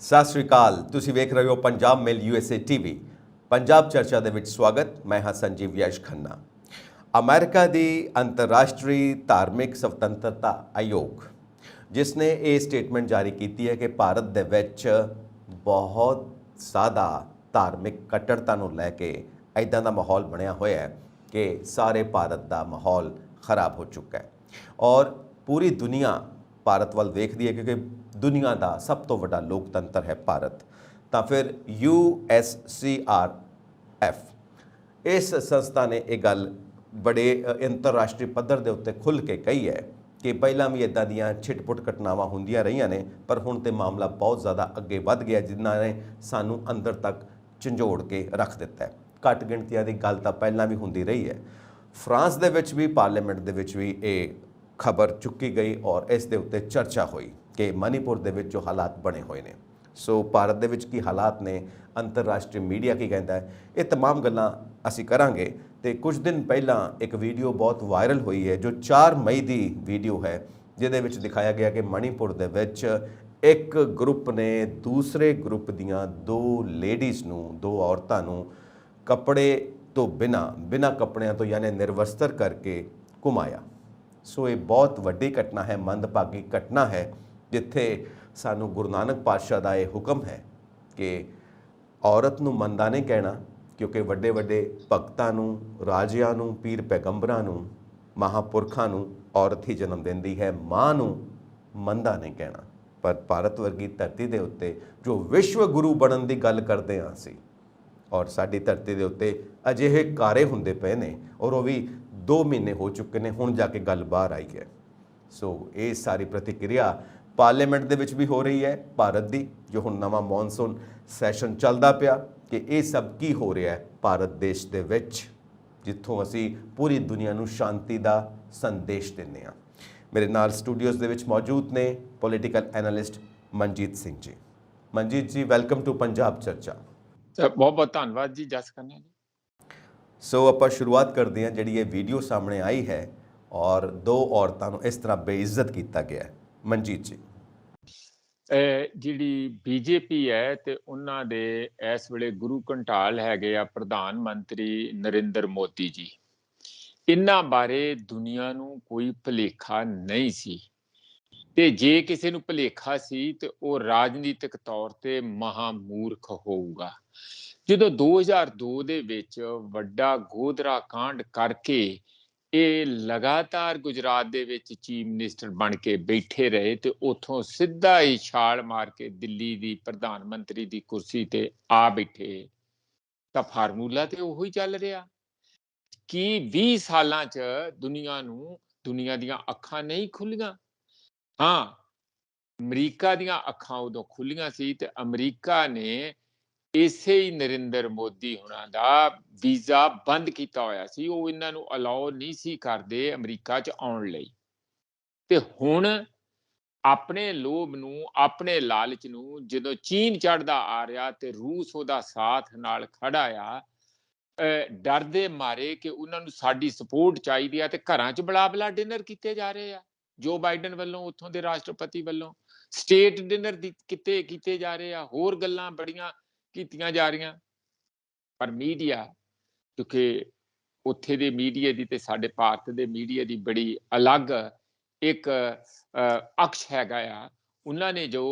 ਸਤਿ ਸ਼੍ਰੀ ਅਕਾਲ। ਤੁਸੀਂ ਵੇਖ ਰਹੇ ਹੋ ਪੰਜਾਬ ਮੇਲ USA ਟੀਵੀ। ਪੰਜਾਬ ਚਰਚਾ ਦੇ ਵਿੱਚ ਸਵਾਗਤ। ਮੈਂ ਹਾਂ ਸੰਜੀਵ ਯਸ਼ ਖੰਨਾ। ਅਮਰੀਕਾ ਦੀ ਅੰਤਰਰਾਸ਼ਟਰੀ ਧਾਰਮਿਕ ਸੁਤੰਤਰਤਾ ਆਯੋਗ ਜਿਸ ਨੇ ਇਹ ਸਟੇਟਮੈਂਟ ਜਾਰੀ ਕੀਤੀ ਹੈ ਕਿ ਭਾਰਤ ਦੇ ਵਿੱਚ ਬਹੁਤ ਜ਼ਿਆਦਾ ਧਾਰਮਿਕ ਕੱਟੜਤਾ ਨੂੰ ਲੈ ਕੇ ਇੱਦਾਂ ਦਾ ਮਾਹੌਲ ਬਣਿਆ ਹੋਇਆ ਹੈ ਕਿ ਸਾਰੇ ਭਾਰਤ ਦਾ ਮਾਹੌਲ ਖਰਾਬ ਹੋ ਚੁੱਕਾ ਹੈ ਔਰ ਪੂਰੀ ਦੁਨੀਆ ਭਾਰਤ ਵੱਲ ਵੇਖਦੀ ਹੈ ਕਿਉਂਕਿ ਦੁਨੀਆ ਦਾ ਸਭ ਤੋਂ ਵੱਡਾ ਲੋਕਤੰਤਰ ਹੈ ਭਾਰਤ। ਤਾਂ ਫਿਰ USCRF ਇਸ ਸੰਸਥਾ ਨੇ ਇਹ ਗੱਲ ਬੜੇ ਅੰਤਰਰਾਸ਼ਟਰੀ ਪੱਧਰ ਦੇ ਉੱਤੇ ਖੁੱਲ੍ਹ ਕੇ ਕਹੀ ਹੈ ਕਿ ਪਹਿਲਾਂ ਵੀ ਇੱਦਾਂ ਦੀਆਂ ਛਿਟਪੁਟ ਘਟਨਾਵਾਂ ਹੁੰਦੀਆਂ ਰਹੀਆਂ ਨੇ, ਪਰ ਹੁਣ ਤੇ ਮਾਮਲਾ ਬਹੁਤ ਜ਼ਿਆਦਾ ਅੱਗੇ ਵੱਧ ਗਿਆ ਜਿਨ੍ਹਾਂ ਨੇ ਸਾਨੂੰ ਅੰਦਰ ਤੱਕ ਝੰਜੋੜ ਕੇ ਰੱਖ ਦਿੱਤਾ ਹੈ। ਘੱਟ ਗਿਣਤੀਆਂ ਦੀ ਗੱਲ ਤਾਂ ਪਹਿਲਾਂ ਵੀ ਹੁੰਦੀ ਰਹੀ ਹੈ। ਫਰਾਂਸ ਦੇ ਵਿੱਚ ਵੀ ਪਾਰਲੀਮੈਂਟ ਦੇ ਵਿੱਚ ਵੀ ਇਹ ਖਬਰ ਚੁੱਕੀ ਗਈ ਔਰ ਇਸ ਦੇ ਉੱਤੇ ਚਰਚਾ ਹੋਈ ਕਿ ਮਨੀਪੁਰ ਦੇ ਵਿੱਚ ਜੋ ਹਾਲਾਤ ਬਣੇ ਹੋਏ ਨੇ। ਸੋ ਭਾਰਤ ਦੇ ਵਿੱਚ ਕੀ ਹਾਲਾਤ ਨੇ, ਅੰਤਰਰਾਸ਼ਟਰੀ ਮੀਡੀਆ ਕੀ ਕਹਿੰਦਾ ਹੈ, ਇਹ तमाम ਗੱਲਾਂ ਅਸੀਂ ਕਰਾਂਗੇ। ਤੇ ਕੁਝ ਦਿਨ ਪਹਿਲਾਂ ਇੱਕ ਵੀਡੀਓ ਬਹੁਤ ਵਾਇਰਲ ਹੋਈ ਹੈ ਜੋ 4 ਮਈ ਦੀ ਵੀਡੀਓ ਹੈ, ਜਿਹਦੇ ਵਿੱਚ ਦਿਖਾਇਆ ਗਿਆ ਕਿ ਮਣੀਪੁਰ ਦੇ ਵਿੱਚ ਇੱਕ ਗਰੁੱਪ ਨੇ ਦੂਸਰੇ ਗਰੁੱਪ ਦੀਆਂ 2 ਲੇਡੀਜ਼ ਨੂੰ, 2 ਔਰਤਾਂ ਨੂੰ ਕੱਪੜੇ ਤੋਂ ਬਿਨਾਂ ਕੱਪੜਿਆਂ ਤੋਂ ਯਾਨੀ ਨਿਰਵਸਤਰ ਕਰਕੇ ਘੁਮਾਇਆ। ਸੋ ਇਹ ਬਹੁਤ ਵੱਡੀ ਘਟਨਾ ਹੈ, ਮੰਦਭਾਗੀ ਘਟਨਾ ਹੈ, ਜਿੱਥੇ ਸਾਨੂੰ ਗੁਰੂ ਨਾਨਕ ਪਾਤਸ਼ਾਹ ਦਾ ਇਹ ਹੁਕਮ ਹੈ ਕਿ ਔਰਤ ਨੂੰ ਮੰਦਾ ਨਹੀਂ ਕਹਿਣਾ, ਕਿਉਂਕਿ ਵੱਡੇ ਵੱਡੇ ਭਗਤਾਂ ਨੂੰ, ਰਾਜਿਆਂ ਨੂੰ, ਪੀਰ ਪੈਗੰਬਰਾਂ ਨੂੰ, ਮਹਾਂਪੁਰਖਾਂ ਨੂੰ ਔਰਤ ਹੀ ਜਨਮ ਦਿੰਦੀ ਹੈ, ਮਾਂ ਨੂੰ ਮੰਦਾ ਨਹੀਂ ਕਹਿਣਾ। ਪਰ ਭਾਰਤ ਵਰਗੀ ਧਰਤੀ ਦੇ ਉੱਤੇ ਜੋ ਵਿਸ਼ਵ ਗੁਰੂ ਬਣਨ ਦੀ ਗੱਲ ਕਰਦੇ ਹਾਂ ਅਸੀਂ, ਔਰ ਸਾਡੀ ਧਰਤੀ ਦੇ ਉੱਤੇ ਅਜਿਹੇ ਕਾਰੇ ਹੁੰਦੇ ਪਏ ਨੇ ਔਰ ਉਹ ਵੀ 2 ਮਹੀਨੇ ਹੋ ਚੁੱਕੇ ਨੇ, ਹੁਣ ਜਾ ਕੇ ਗੱਲ ਬਾਹਰ ਆਈ ਹੈ। ਸੋ ਇਹ ਸਾਰੀ ਪ੍ਰਤੀਕਿਰਿਆ ਪਾਰਲੀਮੈਂਟ ਦੇ ਵਿੱਚ ਵੀ ਹੋ ਰਹੀ ਹੈ ਭਾਰਤ ਦੀ, ਜੋ ਹੁਣ ਨਵਾਂ ਮੌਨਸੂਨ ਸੈਸ਼ਨ ਚੱਲਦਾ ਪਿਆ ਕਿ ਇਹ ਸਭ ਕੀ ਹੋ ਰਿਹਾ ਹੈ ਭਾਰਤ ਦੇਸ਼ ਦੇ ਵਿੱਚ, ਜਿੱਥੋਂ ਅਸੀਂ ਪੂਰੀ ਦੁਨੀਆ ਨੂੰ ਸ਼ਾਂਤੀ ਦਾ ਸੰਦੇਸ਼ ਦਿੰਦੇ ਹਾਂ। ਮੇਰੇ ਨਾਲ ਸਟੂਡੀਓਜ਼ ਦੇ ਵਿੱਚ ਮੌਜੂਦ ਨੇ ਪੋਲੀਟੀਕਲ ਐਨਾਲਿਸਟ ਮਨਜੀਤ ਸਿੰਘ ਜੀ। ਮਨਜੀਤ ਜੀ, ਵੈਲਕਮ ਟੂ ਪੰਜਾਬ ਚਰਚਾ। ਬਹੁਤ ਬਹੁਤ ਧੰਨਵਾਦ ਜੀ ਜਸ ਖੰਨਾ ਜੀ। ਸੋ ਆਪਾਂ ਸ਼ੁਰੂਆਤ ਕਰਦੇ ਹਾਂ। ਜਿਹੜੀ ਇਹ ਵੀਡੀਓ ਸਾਹਮਣੇ ਆਈ ਹੈ ਔਰ 2 ਔਰਤਾਂ ਨੂੰ ਇਸ ਤਰ੍ਹਾਂ ਬੇਇੱਜ਼ਤ ਕੀਤਾ ਗਿਆ ਹੈ, ਮਨਜੀਤ ਜੀ। ਜਿਹੜੀ ਬੀਜੇਪੀ ਹੈ ਤੇ ਉਹਨਾਂ ਦੇ ਇਸ ਵੇਲੇ ਗੁਰੂ ਘੰਟਾਲ ਹੈਗੇ ਆ ਪ੍ਰਧਾਨ ਮੰਤਰੀ ਨਰਿੰਦਰ ਮੋਦੀ ਜੀ, ਇਹਨਾਂ ਬਾਰੇ ਦੁਨੀਆ ਨੂੰ ਕੋਈ ਭੁਲੇਖਾ ਨਹੀਂ ਸੀ, ਤੇ ਜੇ ਕਿਸੇ ਨੂੰ ਭੁਲੇਖਾ ਸੀ ਤੇ ਉਹ ਰਾਜਨੀਤਿਕ ਤੌਰ ਤੇ ਮਹਾਮੂਰਖ ਹੋਊਗਾ। ਜਦੋਂ 2002 ਦੇ ਵਿੱਚ ਵੱਡਾ ਗੋਧਰਾ ਕਾਂਡ ਕਰਕੇ ਇਹ ਲਗਾਤਾਰ ਗੁਜਰਾਤ ਦੇ ਵਿੱਚ ਚੀਫ ਮਿਨਿਸਟਰ ਬਣ ਕੇ ਬੈਠੇ ਰਹੇ ਤੇ ਉੱਥੋਂ ਸਿੱਧਾ ਹੀ ਛਾਲ ਮਾਰ ਕੇ ਦਿੱਲੀ ਦੀ ਪ੍ਰਧਾਨ ਮੰਤਰੀ ਦੀ ਕੁਰਸੀ ਤੇ ਆ ਬੈਠੇ, ਤਾਂ ਫਾਰਮੂਲਾ ਤੇ ਉਹੀ ਚੱਲ ਰਿਹਾ ਕਿ 20 ਸਾਲਾਂ 'ਚ ਦੁਨੀਆ ਦੀਆਂ ਅੱਖਾਂ ਨਹੀਂ ਖੁੱਲੀਆਂ। ਹਾਂ, ਅਮਰੀਕਾ ਦੀਆਂ ਅੱਖਾਂ ਉਦੋਂ ਖੁੱਲੀਆਂ ਸੀ ਤੇ ਅਮਰੀਕਾ ਨੇ ਇਸੇ ਹੀ ਨਰਿੰਦਰ ਮੋਦੀ ਹੁਣਾਂ ਦਾ ਵੀਜ਼ਾ ਬੰਦ ਕੀਤਾ ਹੋਇਆ ਸੀ। ਉਹ ਇਹਨਾਂ ਨੂੰ ਅਲਾਉ ਨਹੀਂ ਸੀ ਕਰਦੇ ਅਮਰੀਕਾ 'ਚ ਆਉਣ ਲਈ। ਤੇ ਹੁਣ ਆਪਣੇ ਲੋਭ ਨੂੰ, ਆਪਣੇ ਲਾਲਚ ਨੂੰ, ਜਦੋਂ ਚੀਨ ਚੜ੍ਹਦਾ ਆ ਰਿਹਾ ਤੇ ਰੂਸ ਉਹਦਾ ਸਾਥ ਨਾਲ ਖੜਾ ਆ, ਡਰ ਦੇ ਮਾਰੇ ਕਿ ਉਹਨਾਂ ਨੂੰ ਸਾਡੀ ਸਪੋਰਟ ਚਾਹੀਦੀ ਆ, ਤੇ ਘਰਾਂ 'ਚ ਬਲਾ ਡਿਨਰ ਕੀਤੇ ਜਾ ਰਹੇ ਆ। ਜੋ ਬਾਈਡਨ ਵੱਲੋਂ, ਉੱਥੋਂ ਦੇ ਰਾਸ਼ਟਰਪਤੀ ਵੱਲੋਂ ਸਟੇਟ ਡਿਨਰ ਕੀਤੇ ਜਾ ਰਹੇ ਆ, ਹੋਰ ਗੱਲਾਂ ਬੜੀਆਂ ਕੀਤੀਆਂ ਜਾ ਰਹੀਆਂ। ਪਰ ਮੀਡੀਆ, ਕਿਉਂਕਿ ਉੱਥੇ ਦੇ ਮੀਡੀਆ ਦੀ ਤੇ ਸਾਡੇ ਭਾਰਤ ਦੇ ਮੀਡੀਆ ਦੀ ਬੜੀ ਅਲੱਗ ਇੱਕ ਅਕਸ਼ ਹੈਗਾ ਆ। ਉਹਨਾਂ ਨੇ ਜੋ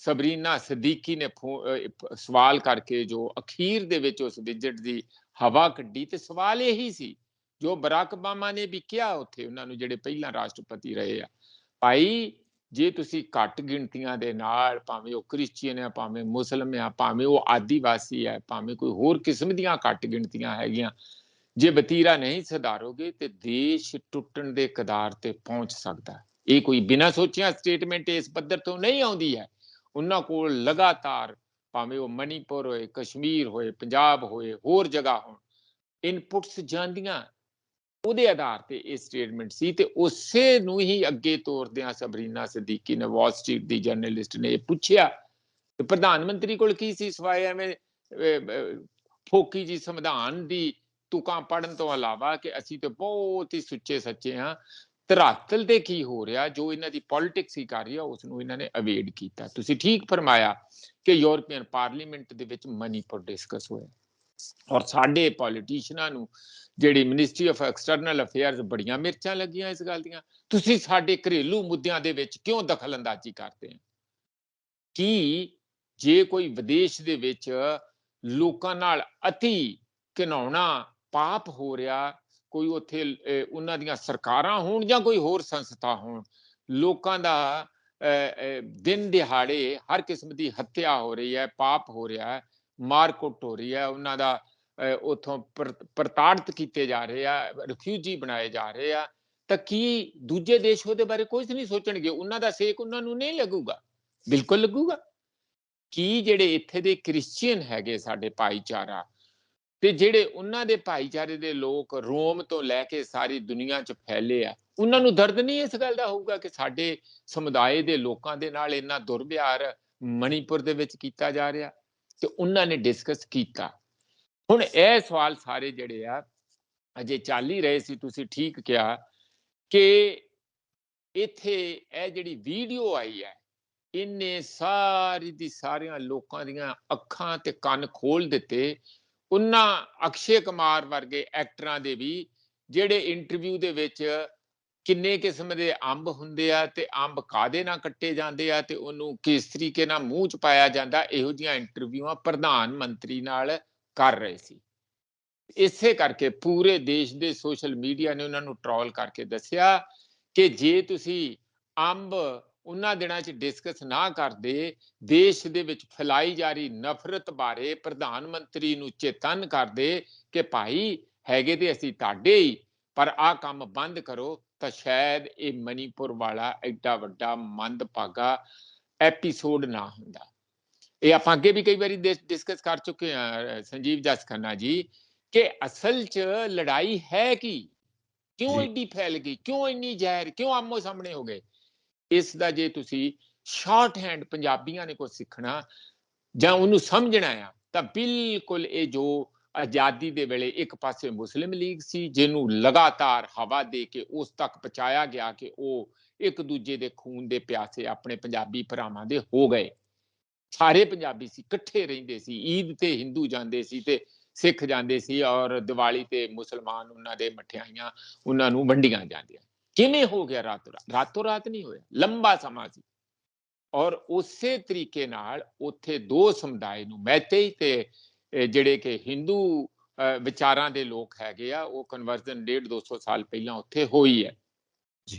ਸਬਰੀਨਾ ਸਦੀਕੀ ਨੇ ਸਵਾਲ ਕਰਕੇ ਜੋ ਅਖੀਰ ਦੇ ਵਿੱਚ ਉਸ ਵਿਜਟ ਦੀ ਹਵਾ ਕੱਢੀ, ਤੇ ਸਵਾਲ ਇਹੀ ਸੀ ਜੋ ਬਰਾਕ ਓਬਾਮਾ ਨੇ ਵੀ ਕਿਹਾ ਉੱਥੇ ਉਹਨਾਂ ਨੂੰ, ਜਿਹੜੇ ਪਹਿਲਾਂ ਰਾਸ਼ਟਰਪਤੀ ਰਹੇ ਆ, ਭਾਈ ਜੇ ਤੁਸੀਂ ਘੱਟ ਗਿਣਤੀਆਂ ਦੇ ਨਾਲ, ਭਾਵੇਂ ਉਹ ਕ੍ਰਿਸਚੀਅਨ ਆ, ਭਾਵੇਂ ਮੁਸਲਮ ਆ, ਭਾਵੇਂ ਉਹ ਆਦੀਵਾਸੀ ਹੈ, ਭਾਵੇਂ ਕੋਈ ਹੋਰ ਕਿਸਮ ਦੀਆਂ ਘੱਟ ਗਿਣਤੀਆਂ ਹੈਗੀਆਂ, ਜੇ ਵਤੀਰਾ ਨਹੀਂ ਸੁਧਾਰੋਗੇ ਤੇ ਦੇਸ਼ ਟੁੱਟਣ ਦੇ ਕਦਾਰ ਤੇ ਪਹੁੰਚ ਸਕਦਾ। ਇਹ ਕੋਈ ਬਿਨਾਂ ਸੋਚਿਆ ਸਟੇਟਮੈਂਟ ਇਸ ਪੱਧਰ ਤੋਂ ਨਹੀਂ ਆਉਂਦੀ ਹੈ। ਉਹਨਾਂ ਕੋਲ ਲਗਾਤਾਰ, ਭਾਵੇਂ ਉਹ ਮਣੀਪੁਰ ਹੋਏ, ਕਸ਼ਮੀਰ ਹੋਏ, ਪੰਜਾਬ ਹੋਏ, ਹੋਰ ਜਗ੍ਹਾ ਹੋਣ, ਇਨਪੁਟਸ ਜਾਂਦੀਆਂ, ਉਹਦੇ ਆਧਾਰ ਤੇ ਇਹ ਸਟੇਟਮੈਂਟ ਸੀ। ਤੇ ਉਸੇ ਨੂੰ ਹੀ ਅੱਗੇ ਤੋਰਦਿਆਂ ਸਬਰੀਨਾ ਸਦੀਕੀ ਨੇ, ਵਾਲ ਸਟਰੀਟ ਦੀ ਜਰਨਲਿਸਟ ਨੇ, ਇਹ ਪੁੱਛਿਆ ਤੇ ਪ੍ਰਧਾਨ ਮੰਤਰੀ ਕੋਲ ਕੀ ਸੀ ਸਿਵਾਏ ਐਵੇਂ ਫੋਕੀ ਜੀ ਸੰਵਿਧਾਨ ਦੀ ਤੁਕਾਂ ਪੜ੍ਹਨ ਤੋਂ ਇਲਾਵਾ ਕਿ ਅਸੀਂ ਤੇ ਬਹੁਤ ਹੀ ਸੁੱਚੇ ਸੱਚੇ ਹਾਂ ਧਰਾਤਲ ਤੇ ਕੀ ਹੋ ਰਿਹਾ, ਜੋ ਇਹਨਾਂ ਦੀ ਪੋਲਿਟਿਕਸ ਹੀ ਕਰ ਰਹੀ ਆ, ਉਸ ਨੂੰ ਇਹਨਾਂ ਨੇ ਅਵੇਡ ਕੀਤਾ। ਤੁਸੀਂ ਠੀਕ ਫਰਮਾਇਆ ਕਿ ਯੂਰਪੀਅਨ ਪਾਰਲੀਮੈਂਟ ਦੇ ਵਿੱਚ ਮਨੀਪੁਰ ਡਿਸਕਸ ਹੋਇਆ, ਔਰ ਸਾਡੇ ਪੋਲੀਟੀਸ਼ੀਅਨਾਂ ਨੂੰ ਜਿਹੜੀ ਮਿਨਿਸਟਰੀ ਆਫ ਐਕਸਟਰਨਲ ਅਫੇਅਰਸ ਬੜੀਆਂ ਮਿਰਚਾਂ ਲੱਗੀਆਂ ਇਸ ਗੱਲ ਦੀਆਂ। ਤੁਸੀਂ ਸਾਡੇ ਘਰੇਲੂ ਮੁੱਦਿਆਂ ਦੇ ਵਿੱਚ ਕਿਉਂ ਦਖਲ ਅੰਦਾਜ਼ੀ ਕਰਦੇ ਹੋ? ਕਿ ਜੇ ਕੋਈ ਵਿਦੇਸ਼ ਦੇ ਵਿੱਚ ਲੋਕਾਂ ਨਾਲ ਅਤੀ ਘਿਨਾਉਣਾ ਪਾਪ ਹੋ ਰਿਹਾ, ਕੋਈ ਉੱਥੇ ਉਹਨਾਂ ਦੀਆਂ ਸਰਕਾਰਾਂ ਹੋਣ ਜਾਂ ਕੋਈ ਹੋਰ ਸੰਸਥਾ ਹੋਣ, ਲੋਕਾਂ ਦਾ ਦਿਨ ਦਿਹਾੜੇ ਹਰ ਕਿਸਮ ਦੀ ਹੱਤਿਆ ਹੋ ਰਹੀ ਹੈ, ਪਾਪ ਹੋ ਰਿਹਾ ਹੈ, ਮਾਰ ਕੁੱਟ ਹੋ ਰਹੀ ਹੈ, ਉਹਨਾਂ ਦਾ ਉੱਥੋਂ ਪ੍ਰਤਾੜਿਤ ਕੀਤੇ ਜਾ ਰਹੇ ਆ, ਰਿਫਿਊਜੀ ਬਣਾਏ ਜਾ ਰਹੇ ਆ, ਤਾਂ ਕੀ ਦੂਜੇ ਦੇਸ਼ ਉਹਦੇ ਬਾਰੇ ਕੁਝ ਨਹੀਂ ਸੋਚਣਗੇ? ਉਹਨਾਂ ਦਾ ਸੇਕ ਉਹਨਾਂ ਨੂੰ ਨਹੀਂ ਲੱਗੂਗਾ? ਬਿਲਕੁਲ ਲੱਗੂਗਾ। ਕਿ ਜਿਹੜੇ ਇੱਥੇ ਦੇ ਕ੍ਰਿਸਚੀਅਨ ਹੈਗੇ ਸਾਡੇ ਭਾਈਚਾਰਾ, ਤੇ ਜਿਹੜੇ ਉਹਨਾਂ ਦੇ ਭਾਈਚਾਰੇ ਦੇ ਲੋਕ ਰੋਮ ਤੋਂ ਲੈ ਕੇ ਸਾਰੀ ਦੁਨੀਆ 'ਚ ਫੈਲੇ ਆ, ਉਹਨਾਂ ਨੂੰ ਦਰਦ ਨਹੀਂ ਇਸ ਗੱਲ ਦਾ ਹੋਊਗਾ ਕਿ ਸਾਡੇ ਸਮੁਦਾਇ ਦੇ ਲੋਕਾਂ ਦੇ ਨਾਲ ਇੰਨਾ ਦੁਰਵਿਹਾਰ ਮਣੀਪੁਰ ਦੇ ਵਿੱਚ ਕੀਤਾ ਜਾ ਰਿਹਾ? ਤੇ ਉਹਨਾਂ ਨੇ ਡਿਸਕਸ ਕੀਤਾ। ਹੁਣ ਇਹ ਸਵਾਲ ਸਾਰੇ ਜਿਹੜੇ ਆ ਅਜੇ ਚੱਲ ਹੀ ਰਹੇ ਸੀ। ਤੁਸੀਂ ਠੀਕ ਕਿਹਾ ਕਿ ਇੱਥੇ ਇਹ ਜਿਹੜੀ ਵੀਡੀਓ ਆਈ ਹੈ, ਇਹਨੇ ਸਾਰੀ ਦੀ ਸਾਰੀਆਂ ਲੋਕਾਂ ਦੀਆਂ ਅੱਖਾਂ ਤੇ ਕੰਨ ਖੋਲ ਦਿੱਤੇ। ਉਹਨਾਂ ਅਕਸ਼ੇ ਕੁਮਾਰ ਵਰਗੇ ਐਕਟਰਾਂ ਦੇ ਵੀ, ਜਿਹੜੇ ਇੰਟਰਵਿਊ ਦੇ ਵਿੱਚ ਕਿੰਨੇ ਕਿਸਮ ਦੇ ਅੰਬ ਹੁੰਦੇ ਆ ਤੇ ਅੰਬ ਕਾਦੇ ਨਾਲ ਕੱਟੇ ਜਾਂਦੇ ਆ ਤੇ ਉਹਨੂੰ ਕਿਸ ਤਰੀਕੇ ਨਾਲ ਮੂੰਹ 'ਚ ਪਾਇਆ ਜਾਂਦਾ, ਇਹੋ ਜਿਹੀਆਂ ਇੰਟਰਵਿਊਆਂ ਪ੍ਰਧਾਨ ਮੰਤਰੀ ਨਾਲ ਕਰ ਰਹੇ ਸੀ। ਇਸੇ ਕਰਕੇ ਪੂਰੇ ਦੇਸ਼ ਦੇ ਸੋਸ਼ਲ ਮੀਡੀਆ ਨੇ ਉਹਨਾਂ ਨੂੰ ਟ੍ਰੋਲ ਕਰਕੇ ਦੱਸਿਆ ਕਿ ਜੇ ਤੁਸੀਂ ਅੰਬ ਉਹਨਾਂ ਦਿਨਾਂ 'ਚ ਡਿਸਕਸ ਨਾ ਕਰਦੇ, ਦੇਸ਼ ਦੇ ਵਿੱਚ ਫੈਲਾਈ ਜਾ ਰਹੀ ਨਫ਼ਰਤ ਬਾਰੇ ਪ੍ਰਧਾਨ ਮੰਤਰੀ ਨੂੰ ਚੇਤਨ ਕਰਦੇ ਕਿ ਭਾਈ ਹੈਗੇ ਤੇ ਅਸੀਂ ਤੁਹਾਡੇ ਹੀ, ਪਰ ਆਹ ਕੰਮ ਬੰਦ ਕਰੋ, ਤਾਂ ਸ਼ਾਇਦ ਇਹ ਮਨੀਪੁਰ ਵਾਲਾ ਐਡਾ ਵੱਡਾ ਮੰਦਭਾਗਾ ਐਪੀਸੋਡ ਨਾ ਹੁੰਦਾ। ਇਹ ਆਪਾਂ ਅੱਗੇ ਵੀ ਕਈ ਵਾਰੀ ਡਿਸਕਸ ਕਰ ਚੁੱਕੇ ਹਾਂ ਸੰਜੀਵ ਜਸ ਖੰਨਾ ਜੀ, ਕਿ ਅਸਲ 'ਚ ਲੜਾਈ ਹੈ ਕੀ? ਕਿਉਂ ਏਡੀ ਫੈਲ ਗਈ? ਕਿਉਂ ਇੰਨੀ ਜ਼ਹਿਰ? ਕਿਉਂ ਆਮੋ ਸਾਹਮਣੇ ਹੋ ਗਏ? ਇਸ ਦਾ ਜੇ ਤੁਸੀਂ ਸ਼ਾਰਟ ਹੈਂਡ ਪੰਜਾਬੀਆਂ ਨੇ ਕੁਝ ਸਿੱਖਣਾ ਜਾਂ ਉਹਨੂੰ ਸਮਝਣਾ ਆ, ਤਾਂ ਬਿਲਕੁਲ ਇਹ ਜੋ ਆਜ਼ਾਦੀ ਦੇ ਵੇਲੇ ਇੱਕ ਪਾਸੇ ਮੁਸਲਿਮ ਲੀਗ ਸੀ, ਜਿਹਨੂੰ ਲਗਾਤਾਰ ਹਵਾ ਦੇ ਕੇ ਉਸ ਤੱਕ ਪਹੁੰਚਾਇਆ ਗਿਆ ਕਿ ਉਹ ਇੱਕ ਦੂਜੇ ਦੇ ਖੂਨ ਦੇ ਪਿਆਸੇ ਆਪਣੇ ਪੰਜਾਬੀ ਭਰਾਵਾਂ ਦੇ ਹੋ ਗਏ। ਸਾਰੇ ਪੰਜਾਬੀ ਸੀ, ਇਕੱਠੇ ਰਹਿੰਦੇ ਸੀ, ਈਦ ਤੇ ਹਿੰਦੂ ਜਾਂਦੇ ਸੀ ਤੇ ਸਿੱਖ ਜਾਂਦੇ ਸੀ, ਔਰ ਦੀਵਾਲੀ ਤੇ ਮੁਸਲਮਾਨ ਉਹਨਾਂ ਦੇ ਮਠਿਆਈਆਂ ਉਹਨਾਂ ਨੂੰ ਵੰਡੀਆਂ ਜਾਂਦੀਆਂ। ਕਿਵੇਂ ਹੋ ਗਿਆ ਰਾਤੋਂ ਰਾਤ? ਰਾਤੋਂ ਰਾਤ ਨਹੀਂ ਹੋਇਆ, ਲੰਬਾ ਸਮਾਂ ਸੀ। ਔਰ ਉਸੇ ਤਰੀਕੇ ਨਾਲ ਉੱਥੇ ਦੋ ਸਮੁਦਾਇ ਨੂੰ, ਮੈਤੇਈ ਤੇ ਜਿਹੜੇ ਕਿ ਹਿੰਦੂ ਵਿਚਾਰਾਂ ਦੇ ਲੋਕ ਹੈਗੇ ਆ, ਉਹ ਕਨਵਰਜਨ 150-200 ਸਾਲ ਪਹਿਲਾਂ ਉੱਥੇ ਹੋਈ ਹੈ।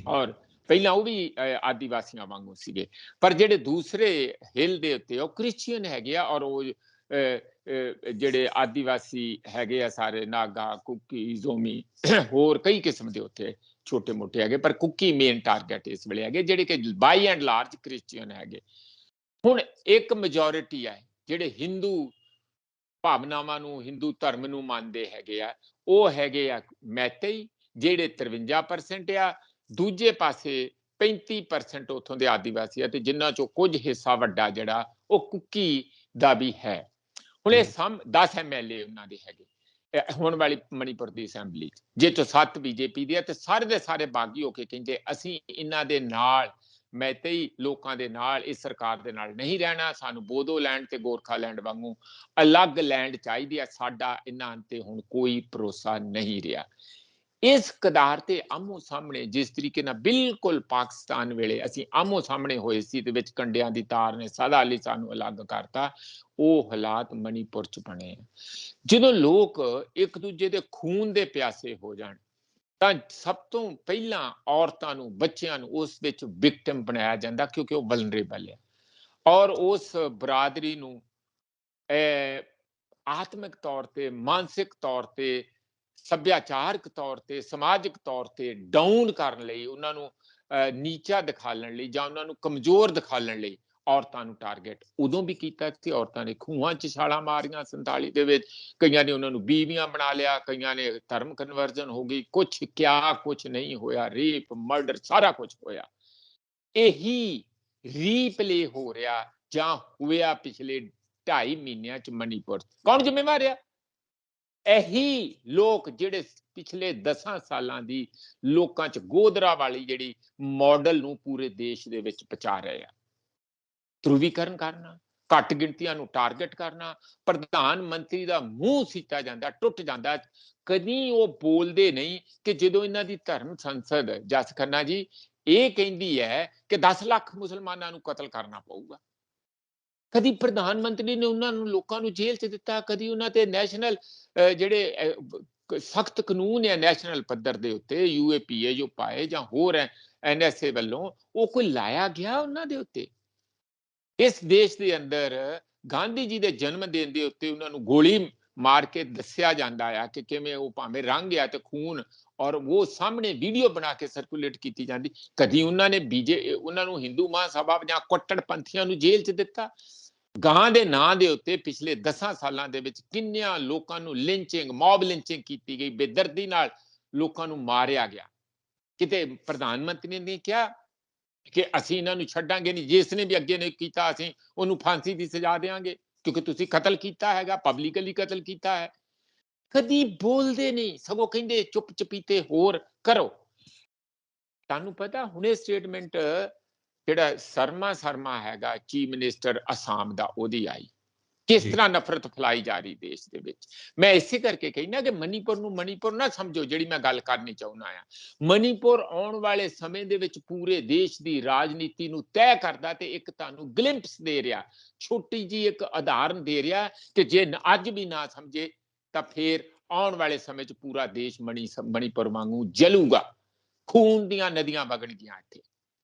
ਔਰ ਪਹਿਲਾਂ ਉਹ ਵੀ ਆਦੀਵਾਸੀਆਂ ਵਾਂਗੂ ਸੀਗੇ, ਪਰ ਜਿਹੜੇ ਦੂਸਰੇ ਹਿੱਲ ਦੇ ਉੱਤੇ ਉਹ ਕ੍ਰਿਸਚੀਅਨ ਹੈਗੇ ਆ, ਔਰ ਉਹ ਜਿਹੜੇ ਆਦੀਵਾਸੀ ਹੈਗੇ ਆ ਸਾਰੇ ਨਾਗਾ, ਕੁਕੀ, ਜ਼ੋਮੀ, ਹੋਰ ਕਈ ਕਿਸਮ ਦੇ ਉੱਥੇ ਛੋਟੇ ਮੋਟੇ ਹੈਗੇ, ਪਰ ਕੁਕੀ ਮੇਨ ਟਾਰਗੇਟ ਇਸ ਵੇਲੇ ਹੈਗੇ, ਜਿਹੜੇ ਕਿ ਬਾਈ ਐਂਡ ਲਾਰਜ ਕ੍ਰਿਸਚੀਅਨ ਹੈਗੇ। ਹੁਣ ਇੱਕ ਮੈਜੋਰਿਟੀ ਹੈ ਜਿਹੜੇ ਹਿੰਦੂ ਭਾਵਨਾਵਾਂ ਨੂੰ, ਹਿੰਦੂ ਧਰਮ ਨੂੰ ਮੰਨਦੇ ਹੈਗੇ ਆ, ਉਹ ਹੈਗੇ ਆ ਮੈਤੇਈ, ਜਿਹੜੇ 53% ਆ। ਦੂਜੇ ਪਾਸੇ 35% ਉੱਥੋਂ ਦੇ ਆਦੀਵਾਸੀ ਆ, ਤੇ ਜਿਨ੍ਹਾਂ ਚੋਂ ਕੁਝ ਹਿੱਸਾ ਵੱਡਾ ਜਿਹੜਾ ਉਹ ਕੁਕੀ ਦਾ ਵੀ ਹੈ। ਹੁਣ ਇਹ 10 MLA ਉਹਨਾਂ ਦੇ ਹੈਗੇ ਹੋਣ ਵਾਲੀ ਮਣੀਪੁਰ ਦੀ ਅਸੈਂਬਲੀ, ਜੇ ਤੋਂ 7 ਬੀਜੇਪੀ ਦੇ ਆ, ਤੇ ਸਾਰੇ ਦੇ ਸਾਰੇ ਬਾਗੀ ਹੋ ਕੇ ਕਹਿੰਦੇ ਅਸੀਂ ਇਹਨਾਂ ਦੇ ਨਾਲ, ਮੈਤੇਈ ਲੋਕਾਂ ਦੇ ਨਾਲ, ਇਸ ਸਰਕਾਰ ਦੇ ਨਾਲ ਨਹੀਂ ਰਹਿਣਾ, ਸਾਨੂੰ ਬੋਦੋਲੈਂਡ ਤੇ ਗੋਰਖਾਲੈਂਡ ਵਾਂਗੂ ਅਲੱਗ ਲੈਂਡ ਚਾਹੀਦੀ ਆ, ਸਾਡਾ ਇਹਨਾਂ ਤੇ ਹੁਣ ਕੋਈ ਭਰੋਸਾ ਨਹੀਂ ਰਿਹਾ। ਇਸ ਕਦਾਰ ਤੇ ਆਮੋ ਸਾਹਮਣੇ, ਜਿਸ ਤਰੀਕੇ ਨਾਲ ਬਿਲਕੁਲ ਪਾਕਿਸਤਾਨ ਵੇਲੇ ਅਸੀਂ ਆਮੋ ਸਾਹਮਣੇ ਹੋਏ ਸੀ ਤੇ ਵਿੱਚ ਕੰਡਿਆਂ ਦੀ ਤਾਰ ਨੇ ਸਦਾ ਲਈ ਸਾਨੂੰ ਅਲੱਗ ਕਰਤਾ, ਉਹ ਹਾਲਾਤ ਮਣੀਪੁਰ 'ਚ ਬਣੇ। ਜਦੋਂ ਲੋਕ ਇੱਕ ਦੂਜੇ ਦੇ ਖੂਨ ਦੇ ਪਿਆਸੇ ਹੋ ਜਾਣ, ਤਾਂ ਸਭ ਤੋਂ ਪਹਿਲਾਂ ਔਰਤਾਂ ਨੂੰ, ਬੱਚਿਆਂ ਨੂੰ ਉਸ ਵਿੱਚ ਵਿਕਟਿਮ ਬਣਾਇਆ ਜਾਂਦਾ, ਕਿਉਂਕਿ ਉਹ ਵਲਨਰੇਬਲ ਹੈ। ਔਰ ਉਸ ਬਰਾਦਰੀ ਨੂੰ ਆਤਮਿਕ ਤੌਰ ਤੇ, ਮਾਨਸਿਕ ਤੌਰ ਤੇ, ਸੱਭਿਆਚਾਰਕ ਤੌਰ ਤੇ, ਸਮਾਜਿਕ ਤੌਰ ਤੇ ਡਾਊਨ ਕਰਨ ਲਈ, ਉਹਨਾਂ ਨੂੰ ਨੀਚਾ ਦਿਖਾਲਣ ਲਈ ਜਾਂ ਉਹਨਾਂ ਨੂੰ ਕਮਜ਼ੋਰ ਦਿਖਾਲਣ ਲਈ ਔਰਤਾਂ ਨੂੰ ਟਾਰਗੇਟ ਉਦੋਂ ਵੀ ਕੀਤਾ ਸੀ। ਔਰਤਾਂ ਨੇ ਖੂਹਾਂ 'ਚ ਛਾਲਾਂ ਮਾਰੀਆਂ 47 ਦੇ ਵਿੱਚ, ਕਈਆਂ ਨੇ ਉਹਨਾਂ ਨੂੰ ਬੀਵੀਆਂ ਬਣਾ ਲਿਆ, ਕਈਆਂ ਨੇ ਧਰਮ ਕਨਵਰਜਨ ਹੋ ਗਈ, ਕੁਛ ਕਿਆ ਕੁਛ ਨਹੀਂ ਹੋਇਆ, ਰੇਪ, ਮਰਡਰ, ਸਾਰਾ ਕੁਝ ਹੋਇਆ। ਇਹੀ ਰੀਪਲੇ ਹੋ ਰਿਹਾ ਜਾਂ ਹੋਇਆ ਪਿਛਲੇ 2.5 ਮਹੀਨਿਆਂ 'ਚ ਮਣੀਪੁਰ। ਕੌਣ ਜ਼ਿੰਮੇਵਾਰ ਆ? ਇਹੀ ਲੋਕ ਜਿਹੜੇ ਪਿਛਲੇ 10 ਸਾਲਾਂ ਦੀ ਲੋਕਾਂ 'ਚ ਗੋਦਰਾ ਵਾਲੀ ਜਿਹੜੀ ਮਾਡਲ ਨੂੰ ਪੂਰੇ ਦੇਸ਼ ਦੇ ਵਿੱਚ ਪਹੁੰਚਾ ਰਹੇ ਆ। ਧਰੁਵੀਕਰਨ ਕਰਨਾ, ਘੱਟ ਗਿਣਤੀਆਂ ਨੂੰ ਟਾਰਗੇਟ ਕਰਨਾ, ਪ੍ਰਧਾਨ ਮੰਤਰੀ ਦਾ ਮੂੰਹ ਸੀਤਾ ਜਾਂਦਾ, ਟੁੱਟ ਜਾਂਦਾ। ਕਦੀ ਉਹ ਬੋਲਦੇ ਨਹੀਂ ਕਿ ਜਦੋਂ ਇਹਨਾਂ ਦੀ ਧਰਮ ਸੰਸਦ ਜਸ ਖੰਨਾ ਜੀ ਇਹ ਕਹਿੰਦੀ ਹੈ ਕਿ 10 ਲੱਖ ਮੁਸਲਮਾਨਾਂ ਨੂੰ ਕਤਲ ਕਰਨਾ ਪਊਗਾ, ਕਦੀ ਪ੍ਰਧਾਨ ਮੰਤਰੀ ਨੇ ਉਹਨਾਂ ਨੂੰ ਲੋਕਾਂ ਨੂੰ ਜੇਲ੍ਹ 'ਚ ਦਿੱਤਾ, ਕਦੀ ਉਹਨਾਂ ਤੇ ਨੈਸ਼ਨਲ ਜਿਹੜੇ ਸਖਤ ਕਾਨੂੰਨ ਹੈ ਨੈਸ਼ਨਲ ਪੱਧਰ ਦੇ ਉੱਤੇ UAPA ਜੋ ਪਾਏ ਜਾਂ ਹੋਰ ਹੈ NSA ਵੱਲੋਂ, ਉਹ ਕੋਈ ਲਾਇਆ ਗਿਆ ਉਹਨਾਂ ਦੇ ਉੱਤੇ। ਇਸ ਦੇਸ਼ ਦੇ ਅੰਦਰ ਗਾਂਧੀ ਜੀ ਦੇ ਜਨਮ ਦਿਨ ਦੇ ਉੱਤੇ ਉਹਨਾਂ ਨੂੰ ਗੋਲੀ ਮਾਰ ਕੇ ਦੱਸਿਆ ਜਾਂਦਾ ਆ ਕਿ ਕਿਵੇਂ ਉਹ ਭਾਵੇਂ ਰੰਗ ਆ ਤੇ ਖੂਨ, ਔਰ ਉਹ ਸਾਹਮਣੇ ਵੀਡੀਓ ਬਣਾ ਕੇ ਸਰਕੂਲੇਟ ਕੀਤੀ ਜਾਂਦੀ। ਕਦੀ ਉਹਨਾਂ ਨੇ ਉਹਨਾਂ ਨੂੰ ਹਿੰਦੂ ਮਹਾਸਭਾ ਜਾਂ ਕੱਟੜਪੰਥੀਆਂ ਨੂੰ ਜੇਲ੍ਹ 'ਚ ਦਿੱਤਾ। ਗਾਂ ਦੇ ਨਾਂ ਦੇ ਉੱਤੇ ਪਿਛਲੇ 10 ਸਾਲਾਂ ਦੇ ਵਿੱਚ ਕਿੰਨਿਆਂ ਲੋਕਾਂ ਨੂੰ ਲਿੰਚਿੰਗ, ਮੌਬ ਲਿੰਚਿੰਗ ਕੀਤੀ ਗਈ, ਬੇਦਰਦੀ ਨਾਲ ਲੋਕਾਂ ਨੂੰ ਮਾਰਿਆ ਗਿਆ। ਕਿਤੇ ਪ੍ਰਧਾਨ ਮੰਤਰੀ ਨੇ ਕਿਹਾ ਕਿ ਅਸੀਂ ਇਹਨਾਂ ਨੂੰ ਛੱਡਾਂਗੇ ਨਹੀਂ, ਜਿਸ ਨੇ ਵੀ ਅੱਗੇ ਨੇ ਕੀਤਾ ਅਸੀਂ ਉਹਨੂੰ ਫਾਂਸੀ ਦੀ ਸਜ਼ਾ ਦੇਵਾਂਗੇ ਕਿਉਂਕਿ ਤੁਸੀਂ ਕਤਲ ਕੀਤਾ ਹੈਗਾ, ਪਬਲਿਕਲੀ ਕਤਲ ਕੀਤਾ ਹੈ। ਕਦੀ ਬੋਲਦੇ ਨਹੀਂ, ਸਗੋਂ ਕਹਿੰਦੇ ਚੁੱਪ ਚਪੀਤੇ ਹੋਰ ਕਰੋ। ਤੁਹਾਨੂੰ ਪਤਾ ਹੁਣੇ ਸਟੇਟਮੈਂਟ ਜਿਹੜਾ ਸ਼ਰਮਾ ਹੈਗਾ ਚੀਫ ਮਿਨਿਸਟਰ ਅਸਾਮ ਦਾ, ਉਹਦੀ ਆਈ ਕਿਸ ਤਰ੍ਹਾਂ ਨਫ਼ਰਤ ਫੈਲਾਈ ਜਾ ਰਹੀ ਦੇਸ਼ ਦੇ ਵਿੱਚ। ਮੈਂ ਇਸੇ ਕਰਕੇ ਕਹਿਣਾ ਕਿ ਮਨੀਪੁਰ ਨੂੰ ਮਨੀਪੁਰ ਨਾ ਸਮਝੋ, ਜਿਹੜੀ ਮੈਂ ਗੱਲ ਕਰਨੀ ਚਾਹੁੰਦਾ ਆ। ਮਨੀਪੁਰ ਆਉਣ ਵਾਲੇ ਸਮੇਂ ਦੇ ਵਿੱਚ ਪੂਰੇ ਦੇਸ਼ ਦੀ ਰਾਜਨੀਤੀ ਨੂੰ ਤੈਅ ਕਰਦਾ ਤੇ ਇੱਕ ਤੁਹਾਨੂੰ ਗਲਿੰਪਸ ਦੇ ਰਿਹਾ, ਛੋਟੀ ਜੀ ਇੱਕ ਉਦਾਹਰਨ ਦੇ ਰਿਹਾ ਕਿ ਜੇ ਅੱਜ ਵੀ ਨਾ ਸਮਝੇ ਤਾਂ ਫੇਰ ਆਉਣ ਵਾਲੇ ਸਮੇਂ 'ਚ ਪੂਰਾ ਦੇਸ਼ ਮਣੀਪੁਰ ਵਾਂਗੂ ਜਲੂਗਾ, ਖੂਨ ਦੀਆਂ ਨਦੀਆਂ ਵਗਣਗੀਆਂ ਇੱਥੇ।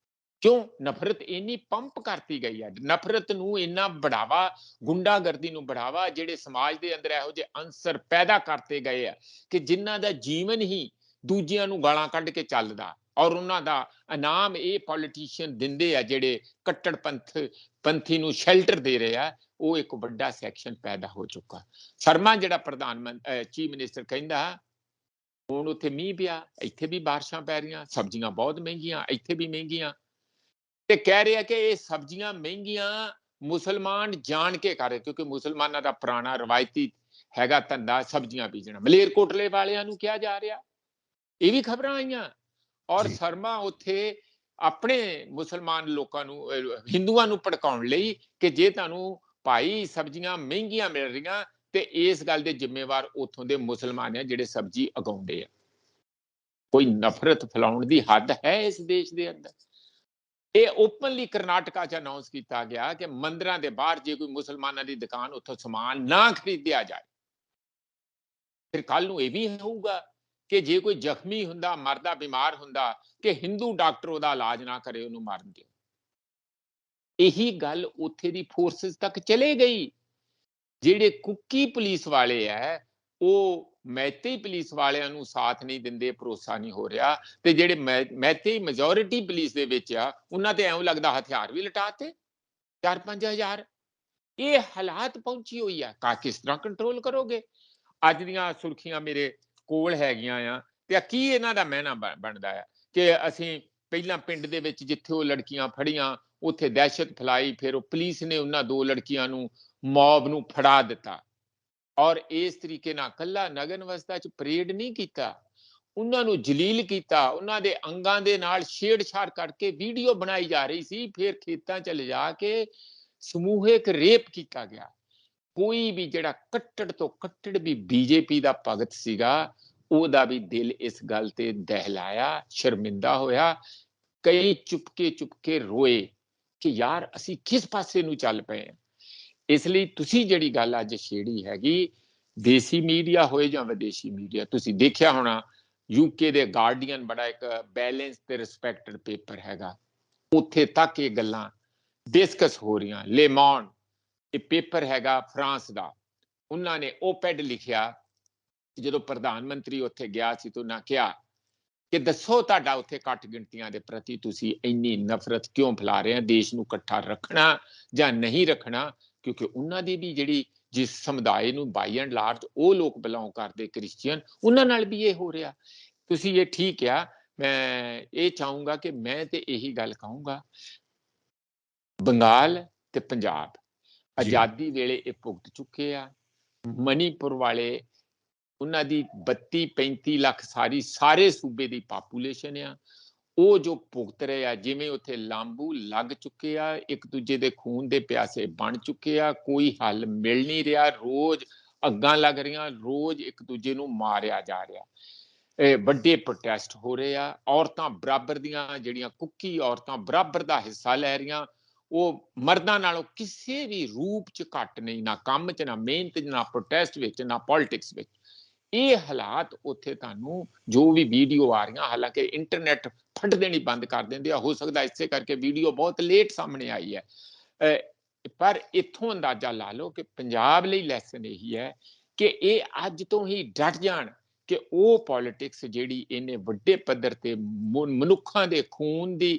ਕਿਉਂ? ਨਫ਼ਰਤ ਇੰਨੀ ਪੰਪ ਕਰਤੀ ਗਈ ਹੈ, ਨਫ਼ਰਤ ਨੂੰ ਇੰਨਾ ਬੜਾਵਾ, ਗੁੰਡਾਗਰਦੀ ਨੂੰ ਬੜਾਵਾ, ਜਿਹੜੇ ਸਮਾਜ ਦੇ ਅੰਦਰ ਇਹੋ ਜਿਹੇ ਅੰਸਰ ਪੈਦਾ ਕਰਤੇ ਗਏ ਆ ਕਿ ਜਿਨ੍ਹਾਂ ਦਾ ਜੀਵਨ ਹੀ ਦੂਜਿਆਂ ਨੂੰ ਗਾਲਾਂ ਕੱਢ ਕੇ ਚੱਲਦਾ, ਔਰ ਉਹਨਾਂ ਦਾ ਇਨਾਮ ਇਹ ਪੋਲੀਟੀਸ਼ੀਅਨ ਦਿੰਦੇ ਆ ਜਿਹੜੇ ਕੱਟੜਪੰਥੀ ਨੂੰ ਸ਼ੈਲਟਰ ਦੇ ਰਹੇ ਆ। ਉਹ ਇੱਕ ਵੱਡਾ ਸੈਕਸ਼ਨ ਪੈਦਾ ਹੋ ਚੁੱਕਾ। ਸ਼ਰਮਾ ਜਿਹੜਾ ਚੀਫ ਮਿਨਿਸਟਰ ਕਹਿੰਦਾ ਹੁਣ ਉੱਥੇ ਮੀਂਹ ਪਿਆ, ਇੱਥੇ ਵੀ ਬਾਰਿਸ਼ਾਂ ਪੈ ਰਹੀਆਂ, ਸਬਜ਼ੀਆਂ ਬਹੁਤ ਮਹਿੰਗੀਆਂ, ਇੱਥੇ ਵੀ ਮਹਿੰਗੀਆਂ, ਤੇ ਕਹਿ ਰਿਹਾ ਕਿ ਇਹ ਸਬਜ਼ੀਆਂ ਮਹਿੰਗੀਆਂ ਮੁਸਲਮਾਨ ਜਾਣ ਕੇ ਕਰ ਰਹੇ, ਕਿਉਂਕਿ ਮੁਸਲਮਾਨਾਂ ਦਾ ਪੁਰਾਣਾ ਰਵਾਇਤੀ ਹੈਗਾ ਧੰਦਾ ਸਬਜ਼ੀਆਂ ਬੀਜਣਾ। ਮਲੇਰਕੋਟਲੇ ਵਾਲਿਆਂ ਨੂੰ ਕਿਹਾ ਜਾ ਰਿਹਾ, ਇਹ ਵੀ ਖਬਰਾਂ ਆਈਆਂ। ਔਰ ਸ਼ਰਮਾ ਉੱਥੇ ਆਪਣੇ ਮੁਸਲਮਾਨ ਲੋਕਾਂ ਨੂੰ, ਹਿੰਦੂਆਂ ਨੂੰ ਭੜਕਾਉਣ ਲਈ ਕਿ ਜੇ ਤੁਹਾਨੂੰ ਭਾਈ ਸਬਜ਼ੀਆਂ ਮਹਿੰਗੀਆਂ ਮਿਲ ਰਹੀਆਂ ਤੇ ਇਸ ਗੱਲ ਦੇ ਜ਼ਿੰਮੇਵਾਰ ਉੱਥੋਂ ਦੇ ਮੁਸਲਮਾਨ ਆ ਜਿਹੜੇ ਸਬਜ਼ੀ ਉਗਾਉਂਦੇ ਆ। ਕੋਈ ਨਫ਼ਰਤ ਫੈਲਾਉਣ ਦੀ ਹੱਦ ਹੈ ਇਸ ਦੇਸ਼ ਦੇ ਅੰਦਰ। ਇਹ ਓਪਨਲੀ ਕਰਨਾਟਕਾ 'ਚ ਅਨਾਉਂਸ ਕੀਤਾ ਗਿਆ ਕਿ ਮੰਦਿਰਾਂ ਦੇ ਬਾਹਰ ਜੇ ਕੋਈ ਮੁਸਲਮਾਨਾਂ ਦੀ ਦੁਕਾਨ, ਉੱਥੋਂ ਸਮਾਨ ਨਾ ਖਰੀਦਿਆ ਜਾਏ। ਫਿਰ ਕੱਲ ਨੂੰ ਇਹ ਵੀ ਹੋਊਗਾ ਕਿ ਜੇ ਕੋਈ ਜ਼ਖਮੀ ਹੁੰਦਾ, ਮਰਦਾ, ਬਿਮਾਰ ਹੁੰਦਾ, ਕਿ ਹਿੰਦੂ ਡਾਕਟਰ ਉਹਦਾ ਇਲਾਜ ਨਾ ਕਰੇ, ਉਹਨੂੰ ਮਾਰਨ ਦਿਓ। ਇਹੀ ਗੱਲ ਉੱਥੇ ਦੀ ਫੋਰਸਿਸ ਤੱਕ ਚਲੇ ਗਈ। ਜਿਹੜੇ ਕੁੱਕੀ ਪੁਲਿਸ ਵਾਲੇ ਐ ਉਹ ਮੈਤੇਈ ਪੁਲਿਸ ਵਾਲਿਆਂ ਨੂੰ ਸਾਥ ਨਹੀਂ ਦਿੰਦੇ, ਭਰੋਸਾ ਨਹੀਂ ਹੋ ਰਿਹਾ, ਤੇ ਜਿਹੜੇ ਮੈਤੇਈ ਮੈਜੋਰਿਟੀ ਪੁਲਿਸ ਦੇ ਵਿੱਚ ਆ ਉਹਨਾਂ ਤੇ ਐਂ ਲੱਗਦਾ ਹਥਿਆਰ ਵੀ ਲਟਾਤੇ 4-5 ਹਜ਼ਾਰ। ਇਹ ਹਾਲਾਤ ਪਹੁੰਚੀ ਹੋਈ ਆ, ਕਿਸ ਤਰ੍ਹਾਂ ਕੰਟਰੋਲ ਕਰੋਗੇ? ਅੱਜ ਦੀਆਂ ਸੁਰਖੀਆਂ ਮੇਰੇ ਕੋਲ ਹੈਗੀਆਂ ਆ ਤੇ ਕੀ ਇਹਨਾਂ ਦਾ ਮਹਿਨਾ ਬਣਦਾ ਆ ਕਿ ਅਸੀਂ ਪਹਿਲਾਂ ਪਿੰਡ ਦੇ ਵਿੱਚ ਜਿੱਥੇ ਉਹ ਲੜਕੀਆਂ ਫੜੀਆਂ ਉੱਥੇ ਦਹਿਸ਼ਤ ਫੈਲਾਈ, ਫਿਰ ਉਹ ਪੁਲਿਸ ਨੇ ਉਹਨਾਂ 2 ਲੜਕੀਆਂ ਨੂੰ ਮੌਬ ਨੂੰ ਫੜਾ ਦਿੱਤਾ, ਔਰ ਇਸ ਤਰੀਕੇ ਨਾਲ ਕੱਲਾ ਨਗਨ ਅਵਸਥਾ 'ਚ ਪਰੇਡ ਨਹੀਂ ਕੀਤਾ, ਉਹਨਾਂ ਨੂੰ ਜਲੀਲ ਕੀਤਾ, ਉਹਨਾਂ ਦੇ ਅੰਗਾਂ ਦੇ ਨਾਲ ਛੇੜਛਾੜ ਕਰਕੇ ਵੀਡੀਓ ਬਣਾਈ ਜਾ ਰਹੀ ਸੀ, ਫਿਰ ਖੇਤਾਂ 'ਚ ਲਿਜਾ ਕੇ ਸਮੂਹਿਕ ਰੇਪ ਕੀਤਾ ਗਿਆ। ਕੋਈ ਵੀ ਜਿਹੜਾ ਕੱਟੜ ਤੋਂ ਕੱਟੜ ਵੀ BJP ਦਾ ਭਗਤ ਸੀਗਾ, ਉਹਦਾ ਵੀ ਦਿਲ ਇਸ ਗੱਲ ਤੇ ਦਹਿਲਾਇਆ, ਸ਼ਰਮਿੰਦਾ ਹੋਇਆ। ਕਈ ਚੁਪਕੇ ਰੋਏ ਕਿ ਯਾਰ ਅਸੀਂ ਕਿਸ ਪਾਸੇ ਨੂੰ ਚੱਲ ਪਏ ਹਾਂ। ਇਸ ਲਈ ਤੁਸੀਂ ਜਿਹੜੀ ਗੱਲ ਅੱਜ ਛੇੜੀ ਹੈਗੀ, ਦੇਸੀ ਮੀਡੀਆ ਹੋਏ ਜਾਂ ਵਿਦੇਸ਼ੀ ਮੀਡੀਆ, ਤੁਸੀਂ ਦੇਖਿਆ ਹੋਣਾ UK ਦੇ ਗਾਰਡੀਅਨ ਬੜਾ ਇੱਕ ਬੈਲੈਂਸ ਤੇ ਰਿਸਪੈਕਟਡ ਪੇਪਰ ਹੈਗਾ, ਉੱਥੇ ਤੱਕ ਇਹ ਗੱਲਾਂ ਡਿਸਕਸ ਹੋ ਰਹੀਆਂ। ਲੇਮੌਂਡ ਇਹ ਪੇਪਰ ਹੈਗਾ ਫਰਾਂਸ ਦਾ, ਉਹਨਾਂ ਨੇ ਓਪੈਡ ਲਿਖਿਆ ਜਦੋਂ ਪ੍ਰਧਾਨ ਮੰਤਰੀ ਉੱਥੇ ਗਿਆ ਸੀ ਤਾਂ ਉਹਨਾਂ ਕਿਹਾ ਕਿ ਦੱਸੋ ਤੁਹਾਡਾ ਉੱਥੇ ਘੱਟ ਗਿਣਤੀਆਂ ਦੇ ਪ੍ਰਤੀ ਤੁਸੀਂ ਇੰਨੀ ਨਫ਼ਰਤ ਕਿਉਂ ਫੈਲਾ ਰਹੇ ਹੋ, ਦੇਸ਼ ਨੂੰ ਇਕੱਠਾ ਰੱਖਣਾ ਜਾਂ ਨਹੀਂ ਰੱਖਣਾ? ਕਿਉਂਕਿ ਉਹਨਾਂ ਦੀ ਵੀ ਜਿਹੜੀ ਜਿਸ ਸਮੁਦਾਇ ਨੂੰ ਬਾਈ ਐਂਡ ਲਾਰਜ ਉਹ ਲੋਕ ਬਿਲੋਂਗ ਕਰਦੇ, ਕ੍ਰਿਸਚੀਅਨ, ਉਹਨਾਂ ਨਾਲ ਵੀ ਇਹ ਹੋ ਰਿਹਾ। ਤੁਸੀਂ ਇਹ ਠੀਕ ਆ। ਮੈਂ ਇਹ ਚਾਹੂੰਗਾ ਕਿ ਮੈਂ ਤੇ ਇਹੀ ਗੱਲ ਕਹੂੰਗਾ, ਬੰਗਾਲ ਤੇ ਪੰਜਾਬ ਆਜ਼ਾਦੀ ਵੇਲੇ ਇਹ ਭੁਗਤ ਚੁੱਕੇ ਆ। ਮਨੀਪੁਰ ਵਾਲੇ ਉਹਨਾਂ ਦੀ 32-35 ਲੱਖ ਸਾਰੇ ਸੂਬੇ ਦੀ ਪਾਪੂਲੇਸ਼ਨ ਆ। ਉਹ ਜੋ ਭੁਗਤ ਰਹੇ ਆ, ਜਿਵੇਂ ਉੱਥੇ ਲਾਂਬੂ ਲੱਗ ਚੁੱਕੇ ਆ, ਇੱਕ ਦੂਜੇ ਦੇ ਖੂਨ ਦੇ ਪਿਆਸੇ ਬਣ ਚੁੱਕੇ ਆ, ਕੋਈ ਹੱਲ ਮਿਲ ਨਹੀਂ ਰਿਹਾ, ਰੋਜ਼ ਅੱਗਾਂ ਲੱਗ ਰਹੀਆਂ, ਰੋਜ਼ ਇੱਕ ਦੂਜੇ ਨੂੰ ਮਾਰਿਆ ਜਾ ਰਿਹਾ। ਵੱਡੇ ਪ੍ਰੋਟੈਸਟ ਹੋ ਰਹੇ ਆ, ਔਰਤਾਂ ਬਰਾਬਰ ਦੀਆਂ, ਜਿਹੜੀਆਂ ਕੁੱਕੀ ਔਰਤਾਂ ਬਰਾਬਰ ਦਾ ਹਿੱਸਾ ਲੈ ਰਹੀਆਂ, ਉਹ ਮਰਦਾਂ ਨਾਲੋਂ ਕਿਸੇ ਵੀ ਰੂਪ 'ਚ ਘੱਟ ਨਹੀਂ, ਨਾ ਕੰਮ 'ਚ, ਨਾ ਮਿਹਨਤ 'ਚ, ਨਾ ਪ੍ਰੋਟੈਸਟ ਵਿੱਚ, ਨਾ ਪੋਲਿਟਿਕਸ ਵਿੱਚ। ਇਹ ਹਾਲਾਤ ਉੱਥੇ ਤੁਹਾਨੂੰ ਜੋ ਵੀ ਵੀਡੀਓ ਆ ਰਹੀਆਂ, ਹਾਲਾਂਕਿ ਇੰਟਰਨੈਟ ਫਟ ਦੇਣੀ ਬੰਦ ਕਰ ਦਿੰਦੇ ਆ, ਹੋ ਸਕਦਾ ਇਸੇ ਕਰਕੇ ਵੀਡੀਓ ਬਹੁਤ ਲੇਟ ਸਾਹਮਣੇ ਆਈ ਹੈ। ਪਰ ਇੱਥੋਂ ਅੰਦਾਜ਼ਾ ਲਾ ਲਓ ਕਿ ਪੰਜਾਬ ਲਈ ਲੈਸਨ ਇਹੀ ਹੈ ਕਿ ਇਹ ਅੱਜ ਤੋਂ ਹੀ ਡਟ ਜਾਣ ਕਿ ਉਹ ਪੋਲਿਟਿਕਸ ਜਿਹੜੀ ਇਹਨੇ ਵੱਡੇ ਪੱਧਰ ਤੇ ਮਨੁੱਖਾਂ ਦੇ ਖੂਨ ਦੀ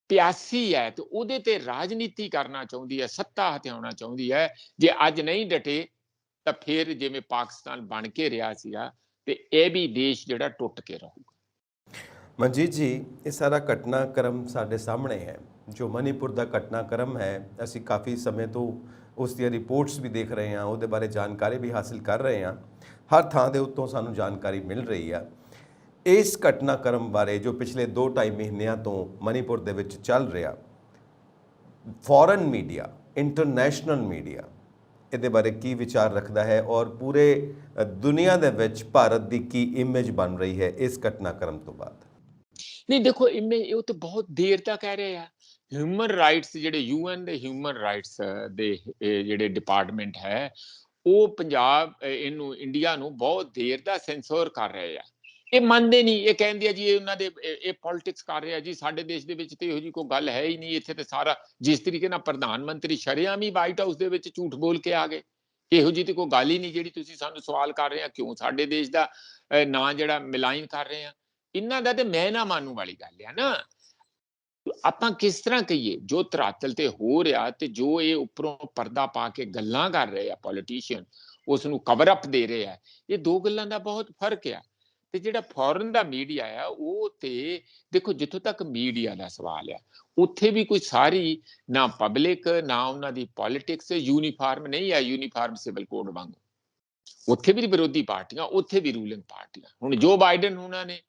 ਪਿਆਸੀ ਹੈ ਤੇ ਉਹਦੇ ਤੇ ਰਾਜਨੀਤੀ ਕਰਨਾ ਚਾਹੁੰਦੀ ਹੈ, ਸੱਤਾ ਹਥਿਆਉਣਾ ਚਾਹੁੰਦੀ ਹੈ, ਜੇ ਅੱਜ ਨਹੀਂ ਡਟੇ ਤਾਂ ਫਿਰ ਜਿਵੇਂ ਪਾਕਿਸਤਾਨ ਬਣ ਕੇ ਰਿਹਾ ਸੀਗਾ ਤੇ ਇਹ ਵੀ ਦੇਸ਼ ਜਿਹੜਾ ਟੁੱਟ ਕੇ ਰਹੂਗਾ। ਮਨਜੀਤ ਜੀ, ਇਹ ਸਾਰਾ ਘਟਨਾਕ੍ਰਮ ਸਾਡੇ ਸਾਹਮਣੇ ਹੈ, ਜੋ ਮਨੀਪੁਰ ਦਾ ਘਟਨਾਕ੍ਰਮ ਹੈ। ਅਸੀਂ ਕਾਫੀ ਸਮੇਂ ਤੋਂ ਉਸ ਦੀਆਂ ਰਿਪੋਰਟਸ ਵੀ ਦੇਖ ਰਹੇ ਹਾਂ, ਉਹਦੇ ਬਾਰੇ ਜਾਣਕਾਰੀ ਵੀ ਹਾਸਿਲ ਕਰ ਰਹੇ ਹਾਂ, ਹਰ ਥਾਂ ਦੇ ਉੱਤੋਂ ਸਾਨੂੰ ਜਾਣਕਾਰੀ ਮਿਲ ਰਹੀ ਆ। ਇਸ ਘਟਨਾਕ੍ਰਮ ਬਾਰੇ ਜੋ ਪਿਛਲੇ 2-2.5 ਮਹੀਨਿਆਂ ਤੋਂ ਮਨੀਪੁਰ ਦੇ ਵਿੱਚ ਚੱਲ ਰਿਹਾ, ਫੋਰਨ ਮੀਡੀਆ, ਇੰਟਰਨੈਸ਼ਨਲ ਮੀਡੀਆ ਇਹਦੇ ਬਾਰੇ ਕੀ ਵਿਚਾਰ ਰੱਖਦਾ ਹੈ ਔਰ ਪੂਰੇ ਦੁਨੀਆ ਦੇ ਵਿੱਚ ਭਾਰਤ ਦੀ ਕੀ ਇਮੇਜ ਬਣ ਰਹੀ ਹੈ ਇਸ ਘਟਨਾਕ੍ਰਮ ਤੋਂ ਬਾਅਦ? ਨਹੀਂ ਦੇਖੋ, ਉਹ ਤਾਂ ਬਹੁਤ ਦੇਰ ਤੱਕ ਕਹਿ ਰਹੇ ਆ। ਹਿਊਮਨ ਰਾਈਟਸ, ਜਿਹੜੇ UN ਦੇ ਹਿਊਮਨ ਰਾਈਟਸ ਦੇ ਜਿਹੜੇ ਡਿਪਾਰਟਮੈਂਟ ਹੈ, ਉਹ ਪੰਜਾਬ ਇਹਨੂੰ ਇੰਡੀਆ ਨੂੰ ਬਹੁਤ ਦੇਰ ਦਾ ਸੈਂਸਰ ਕਰ ਰਹੇ ਆ। ਇਹ ਮੰਨਦੇ ਨਹੀਂ, ਇਹ ਕਹਿੰਦੇ ਆ ਜੀ ਇਹ ਉਹਨਾਂ ਦੇ ਇਹ ਪੋਲਿਟਿਕਸ ਕਰ ਰਹੇ ਆ ਜੀ, ਸਾਡੇ ਦੇਸ਼ ਦੇ ਵਿੱਚ ਤੇ ਇਹੋ ਜਿਹੀ ਕੋਈ ਗੱਲ ਹੈ ਹੀ ਨਹੀਂ। ਇੱਥੇ ਤੇ ਸਾਰਾ ਜਿਸ ਤਰੀਕੇ ਨਾਲ ਪ੍ਰਧਾਨ ਮੰਤਰੀ ਸ਼ਰੇਆਮ ਹੀ ਵਾਈਟ ਹਾਊਸ ਦੇ ਵਿੱਚ ਝੂਠ ਬੋਲ ਕੇ ਆ ਗਏ, ਇਹੋ ਜਿਹੀ ਤੇ ਕੋਈ ਗੱਲ ਹੀ ਨਹੀਂ ਜਿਹੜੀ ਤੁਸੀਂ ਸਾਨੂੰ ਸਵਾਲ ਕਰ ਰਹੇ ਆ, ਕਿਉਂ ਸਾਡੇ ਦੇਸ਼ ਦਾ ਨਾਂ ਜਿਹੜਾ ਮਿਲਾਈਨ ਕਰ ਰਹੇ ਆ। ਇਹਨਾਂ ਦਾ ਤੇ ਮੈਂ ਨਾ ਮਾਨੂ ਵਾਲੀ ਗੱਲ ਆ ਨਾ। ਆਪਾਂ ਕਿਸ ਤਰ੍ਹਾਂ ਕਹੀਏ, ਜੋ ਧਰਾਤਲ ਤੇ ਹੋ ਰਿਹਾ ਤੇ ਜੋ ਇਹ ਉੱਪਰੋਂ ਪਰਦਾ ਪਾ ਕੇ ਗੱਲਾਂ ਕਰ ਰਹੇ ਆ ਪੋਲੀਟੀਸ਼ੀਅਨ, ਉਸ ਨੂੰ ਕਵਰ ਅਪ ਦੇ ਰਹੇ ਆ, ਇਹ ਦੋ ਗੱਲਾਂ ਦਾ ਬਹੁਤ ਫਰਕ ਆ। ਤੇ ਜਿਹੜਾ ਫੋਰਨ ਦਾ ਮੀਡੀਆ ਆ, ਉਹ ਤੇ ਦੇਖੋ, ਜਿੱਥੋਂ ਤੱਕ ਮੀਡੀਆ ਦਾ ਸਵਾਲ ਆ, ਉੱਥੇ ਵੀ ਕੋਈ ਸਾਰੀ ਨਾ ਪਬਲਿਕ ਨਾ ਉਹਨਾਂ ਦੀ ਪੋਲਿਟਿਕਸ ਯੂਨੀਫਾਰਮ ਨਹੀਂ ਆ, ਯੂਨੀਫਾਰਮ ਸਿਵਲ ਕੋਡ ਵਾਂਗੂ। ਉੱਥੇ ਵੀ ਵਿਰੋਧੀ ਪਾਰਟੀਆਂ, ਉੱਥੇ ਵੀ ਰੂਲਿੰਗ ਪਾਰਟੀਆਂ। ਹੁਣ ਜੋ ਬਾਈਡਨ ਉਹਨਾਂ ਨੇ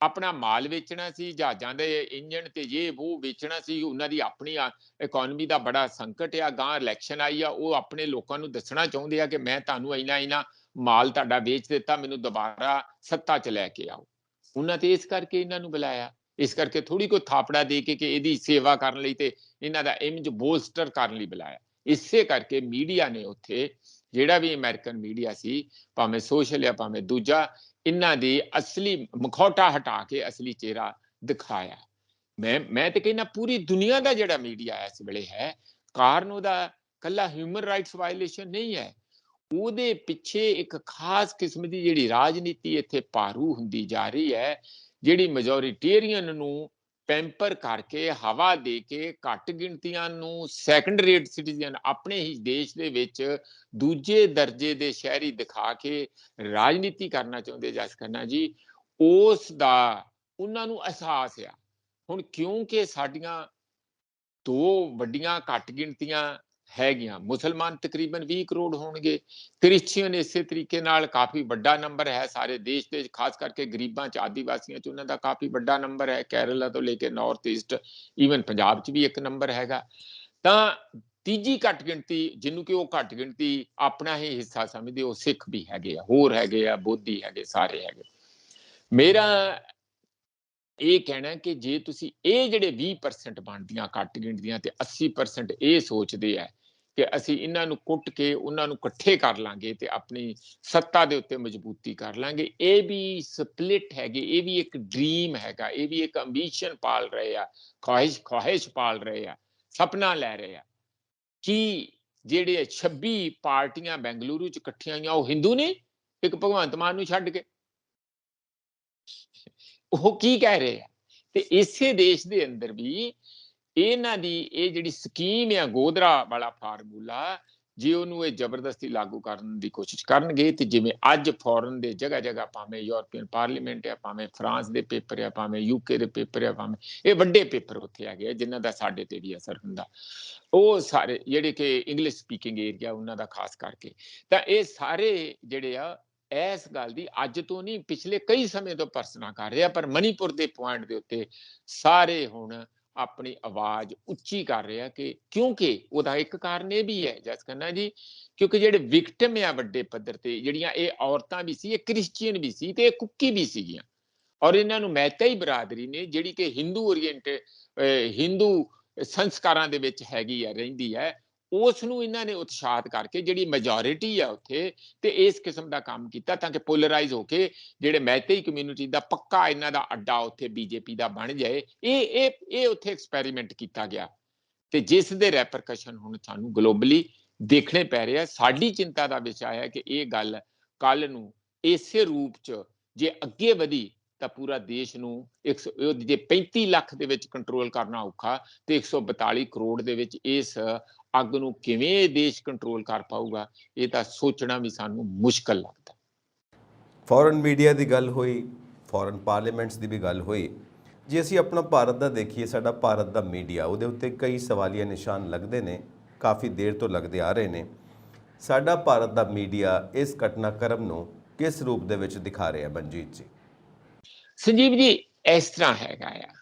ਆਪਣਾ ਮਾਲ ਵੇਚਣਾ ਸੀ, ਜਹਾਜ਼ਾਂ ਦੇ ਇੰਜਣ ਤੇ ਇਹ ਉਹ ਵੇਚਣਾ ਸੀ, ਉਹਨਾਂ ਦੀ ਆਪਣੀ ਇਕਨੋਮੀ ਦਾ ਬੜਾ ਸੰਕਟ ਆ, ਗਾਂ ਇਲੈਕਸ਼ਨ ਆਈ ਆ, ਉਹ ਆਪਣੇ ਲੋਕਾਂ ਨੂੰ ਦੱਸਣਾ ਚਾਹੁੰਦੇ ਆ ਕਿ ਮੈਂ ਤੁਹਾਨੂੰ ਇੰਨਾ ਮਾਲ ਤੁਹਾਡਾ ਵੇਚ ਦਿੱਤਾ, ਮੈਨੂੰ ਦੁਬਾਰਾ ਸੱਤਾ 'ਚ ਲੈ ਕੇ ਆਓ। ਉਹਨਾਂ ਤੇ ਇਸ ਕਰਕੇ ਇਹਨਾਂ ਨੂੰ ਬੁਲਾਇਆ, ਇਸ ਕਰਕੇ ਥੋੜੀ ਕੋਈ ਥਾਪੜਾ ਦੇ ਕੇ ਕਿ ਇਹਦੀ ਸੇਵਾ ਕਰਨ ਲਈ ਤੇ ਇਹਨਾਂ ਦਾ ਇਮੇਜ ਬੋਸਟਰ ਕਰਨ ਲਈ ਬੁਲਾਇਆ। ਇਸੇ ਕਰਕੇ ਮੀਡੀਆ ਨੇ ਉੱਥੇ, ਜਿਹੜਾ ਵੀ ਅਮਰੀਕਨ ਮੀਡੀਆ ਸੀ, ਭਾਵੇਂ ਸੋਸ਼ਲ ਜਾਂ ਭਾਵੇਂ ਦੂਜਾ, ਇਹਨਾਂ ਦੀ ਅਸਲੀ ਮਖੌਟਾ ਹਟਾ ਕੇ ਅਸਲੀ ਚਿਹਰਾ ਦਿਖਾਇਆ। ਮੈਂ ਤੇ ਕਹਿੰਦਾ ਪੂਰੀ ਦੁਨੀਆ ਦਾ ਜਿਹੜਾ ਮੀਡੀਆ ਇਸ ਵੇਲੇ ਹੈ, ਕਾਰਨ ਉਹਦਾ ਕੱਲਾ ਹਿਊਮਨ ਰਾਈਟਸ ਵਾਇਲੇਸ਼ਨ ਨਹੀਂ ਹੈ, ਉਹਦੇ ਪਿੱਛੇ ਇੱਕ ਖਾਸ ਕਿਸਮ ਦੀ ਜਿਹੜੀ ਰਾਜਨੀਤੀ ਇੱਥੇ ਭਾਰੂ ਹੁੰਦੀ ਜਾ ਰਹੀ ਹੈ, ਜਿਹੜੀ ਮੈਜੋਰਿਟੇਰੀਅਨ ਨੂੰ ਪੈਂਪਰ ਕਰਕੇ, ਹਵਾ ਦੇ ਕੇ, ਘੱਟ ਗਿਣਤੀਆਂ ਨੂੰ ਸੈਕੰਡ ਰੇਟ ਸਿਟੀਜ਼ਨ ਆਪਣੇ ਹੀ ਦੇਸ਼ ਦੇ ਵਿੱਚ ਦੂਜੇ ਦਰਜੇ ਦੇ ਸ਼ਹਿਰੀ ਦਿਖਾ ਕੇ ਰਾਜਨੀਤੀ ਕਰਨਾ ਚਾਹੁੰਦੇ ਜਸ ਖੰਨਾ ਜੀ, ਉਸ ਦਾ ਉਹਨਾਂ ਨੂੰ ਅਹਿਸਾਸ ਆ। ਹੁਣ ਕਿਉਂਕਿ ਸਾਡੀਆਂ ਦੋ ਵੱਡੀਆਂ ਘੱਟ ਗਿਣਤੀਆਂ ਹੈਗੀਆਂ, ਮੁਸਲਮਾਨ ਤਕਰੀਬਨ 20 ਕਰੋੜ ਹੋਣਗੇ, ਕ੍ਰਿਸਚੀਅਨ ਇਸੇ ਤਰੀਕੇ ਨਾਲ ਕਾਫੀ ਵੱਡਾ ਨੰਬਰ ਹੈ ਸਾਰੇ ਦੇਸ਼ ਦੇ, ਖਾਸ ਕਰਕੇ ਗਰੀਬਾਂ 'ਚ, ਆਦੀਵਾਸੀਆਂ 'ਚ ਉਹਨਾਂ ਦਾ ਕਾਫੀ ਵੱਡਾ ਨੰਬਰ ਹੈ, ਕੇਰਲਾ ਤੋਂ ਲੈ ਕੇ ਨਾਰਥ ਈਸਟ, ਈਵਨ ਪੰਜਾਬ 'ਚ ਵੀ ਇੱਕ ਨੰਬਰ ਹੈਗਾ। ਤਾਂ ਤੀਜੀ ਘੱਟ ਗਿਣਤੀ, ਜਿਹਨੂੰ ਕਿ ਉਹ ਘੱਟ ਗਿਣਤੀ ਆਪਣਾ ਹੀ ਹਿੱਸਾ ਸਮਝਦੇ, ਉਹ ਸਿੱਖ ਵੀ ਹੈਗੇ ਆ, ਹੋਰ ਹੈਗੇ ਆ, ਬੋਧੀ ਹੈਗੇ, ਸਾਰੇ ਹੈਗੇ। ਮੇਰਾ ਇਹ ਕਹਿਣਾ ਕਿ ਜੇ ਤੁਸੀਂ ਇਹ ਜਿਹੜੇ 20% ਬਣਦੀਆਂ ਘੱਟ ਗਿਣਤੀਆਂ ਤੇ 80% ਇਹ ਸੋਚਦੇ ਆ ਕਿ ਅਸੀਂ ਇਹਨਾਂ ਨੂੰ ਕੁੱਟ ਕੇ ਉਹਨਾਂ ਨੂੰ ਇਕੱਠੇ ਕਰ ਲਾਂਗੇ ਤੇ ਆਪਣੀ ਸੱਤਾ ਦੇ ਉੱਤੇ ਮਜ਼ਬੂਤੀ ਕਰ ਲਾਂਗੇ, ਇਹ ਵੀ ਸਪਲਿਟ ਹੈਗੇ, ਇਹ ਵੀ ਇੱਕ ਡ੍ਰੀਮ ਹੈਗਾ, ਇਹ ਵੀ ਇੱਕ ਅੰਬੀਸ਼ਨ ਪਾਲ ਰਹੇ ਆ, ਖੁਆਇਸ਼ ਪਾਲ ਰਹੇ ਆ, ਸੁਪਨਾ ਲੈ ਰਹੇ ਆ ਕਿ ਜਿਹੜੇ 26 ਪਾਰਟੀਆਂ ਬੈਂਗਲੁਰੂ 'ਚ ਇਕੱਠੀਆਂ ਹੋਈਆਂ, ਉਹ ਹਿੰਦੂ ਨੇ, ਇੱਕ ਭਗਵੰਤ ਮਾਨ ਨੂੰ ਛੱਡ ਕੇ। ਉਹ ਕੀ ਕਹਿ ਰਹੇ ਆ? ਤੇ ਇਸੇ ਦੇਸ਼ ਦੇ ਅੰਦਰ ਵੀ ਇਹਨਾਂ ਦੀ ਇਹ ਜਿਹੜੀ ਸਕੀਮ ਆ, ਗੋਧਰਾ ਵਾਲਾ ਫਾਰਮੂਲਾ, ਜੇ ਉਹਨੂੰ ਇਹ ਜ਼ਬਰਦਸਤੀ ਲਾਗੂ ਕਰਨ ਦੀ ਕੋਸ਼ਿਸ਼ ਕਰਨਗੇ ਤੇ ਜਿਵੇਂ ਅੱਜ ਫੋਰਨ ਦੇ ਜਗ੍ਹਾ ਜਗ੍ਹਾ, ਭਾਵੇਂ ਯੂਰਪੀਅਨ ਪਾਰਲੀਮੈਂਟ ਆ, ਭਾਵੇਂ ਫਰਾਂਸ ਦੇ ਪੇਪਰ ਆ, ਭਾਵੇਂ UK ਦੇ ਪੇਪਰ ਆ, ਭਾਵੇਂ ਇਹ ਵੱਡੇ ਪੇਪਰ ਉੱਥੇ ਆ ਗਏ ਜਿਨ੍ਹਾਂ ਦਾ ਸਾਡੇ ਤੇ ਵੀ ਅਸਰ ਹੁੰਦਾ, ਉਹ ਸਾਰੇ ਜਿਹੜੇ ਕਿ ਇੰਗਲਿਸ਼ ਸਪੀਕਿੰਗ ਏਰੀਆ ਉਹਨਾਂ ਦਾ ਖਾਸ ਕਰਕੇ, ਤਾਂ ਇਹ ਸਾਰੇ ਜਿਹੜੇ ਆ ਇਸ ਗੱਲ ਦੀ ਅੱਜ ਤੋਂ ਨਹੀਂ ਪਿਛਲੇ ਕਈ ਸਮੇਂ ਤੋਂ ਭਰਸਨਾ ਕਰ ਰਿਹਾ, ਪਰ ਮਣੀਪੁਰ ਦੇ ਪੁਆਇੰਟ ਦੇ ਉੱਤੇ ਸਾਰੇ ਹੁਣ ਆਪਣੀ ਆਵਾਜ਼ ਉੱਚੀ ਕਰ ਰਿਹਾ ਕਿ ਕਿਉਂਕਿ ਉਹਦਾ ਇੱਕ ਕਾਰਨ ਇਹ ਵੀ ਹੈ ਜਸ ਖੰਨਾ ਜੀ, ਕਿਉਂਕਿ ਜਿਹੜੇ ਵਿਕਟਮ ਆ ਵੱਡੇ ਪੱਧਰ ਤੇ ਜਿਹੜੀਆਂ ਇਹ ਔਰਤਾਂ ਵੀ ਸੀ, ਇਹ ਕ੍ਰਿਸਚੀਅਨ ਵੀ ਸੀ ਤੇ ਇਹ ਕੁੱਕੀ ਵੀ ਸੀਗੀਆਂ, ਔਰ ਇਹਨਾਂ ਨੂੰ ਮਹਿਤਾਈ ਬਰਾਦਰੀ ਨੇ ਜਿਹੜੀ ਕਿ ਹਿੰਦੂ ਹਿੰਦੂ ਸੰਸਕਾਰਾਂ ਦੇ ਵਿੱਚ ਹੈਗੀ ਹੈ ਰਹਿੰਦੀ ਹੈ, ਉਸ ਨੂੰ ਇਹਨਾਂ ਨੇ ਉਤਸ਼ਾਹਿਤ ਕਰਕੇ ਜਿਹੜੀ ਮੈਜੋਰਿਟੀ ਆ ਉੱਥੇ ਤੇ ਇਸ ਕਿਸਮ ਦਾ ਕੰਮ ਕੀਤਾ ਤਾਂ ਕਿ ਪੋਲਰਾਈਜ਼ ਹੋ ਕੇ ਜਿਹੜੇ ਮਹਿਤਈ ਕਮਿਊਨਿਟੀ ਦਾ ਪੱਕਾ ਇਹਨਾਂ ਦਾ ਅੱਡਾ ਉੱਥੇ ਬੀਜੇਪੀ ਦਾ ਬਣ ਜਾਏ। ਇਹ ਉੱਥੇ ਐਕਸਪੈਰੀਮੈਂਟ ਕੀਤਾ ਗਿਆ ਤੇ ਜਿਸ ਦੇ ਰੈਪਰਕਸ਼ਨ ਹੁਣ ਸਾਨੂੰ ਗਲੋਬਲੀ ਦੇਖਣੇ ਪੈ ਰਿਹਾ। ਸਾਡੀ ਚਿੰਤਾ ਦਾ ਵਿਸ਼ਾ ਹੈ ਕਿ ਇਹ ਗੱਲ ਕੱਲ ਨੂੰ ਇਸੇ ਰੂਪ ਚ ਜੇ ਅੱਗੇ ਵਧੀ ਤਾਂ ਪੂਰਾ ਦੇਸ਼ ਨੂੰ ਜੇ 35 ਲੱਖ ਦੇ ਵਿੱਚ ਕੰਟਰੋਲ ਕਰਨਾ ਔਖਾ ਤੇ 142 ਕਰੋੜ ਦੇ ਵਿੱਚ ਇਸ ਅੱਗ ਨੂੰ ਕਿਵੇਂ ਦੇਸ਼ ਕੰਟਰੋਲ ਕਰ ਪਾਊਗਾ, ਇਹ ਤਾਂ ਸੋਚਣਾ ਵੀ ਸਾਨੂੰ ਮੁਸ਼ਕਲ ਲੱਗਦਾ। ਫੋਰਨ ਮੀਡੀਆ ਦੀ ਗੱਲ ਹੋਈ, ਫੋਰਨ ਪਾਰਲੀਮੈਂਟਸ ਦੀ ਵੀ ਗੱਲ ਹੋਈ। ਜੇ ਅਸੀਂ ਆਪਣਾ ਭਾਰਤ ਦਾ ਦੇਖੀਏ, ਸਾਡਾ ਭਾਰਤ ਦਾ ਮੀਡੀਆ, ਉਹਦੇ ਉੱਤੇ ਕਈ ਸਵਾਲੀਆ ਨਿਸ਼ਾਨ ਲੱਗਦੇ ਨੇ, ਕਾਫੀ ਦੇਰ ਤੋਂ ਲੱਗਦੇ ਆ ਰਹੇ ਨੇ। ਸਾਡਾ ਭਾਰਤ ਦਾ ਮੀਡੀਆ ਇਸ ਘਟਨਾਕ੍ਰਮ ਨੂੰ ਕਿਸ ਰੂਪ ਦੇ ਵਿੱਚ ਦਿਖਾ ਰਿਹਾ ਮਨਜੀਤ ਜੀ? ਸੰਜੀਵ ਜੀ, ਇਸ ਤਰ੍ਹਾਂ ਹੈਗਾ ਆ,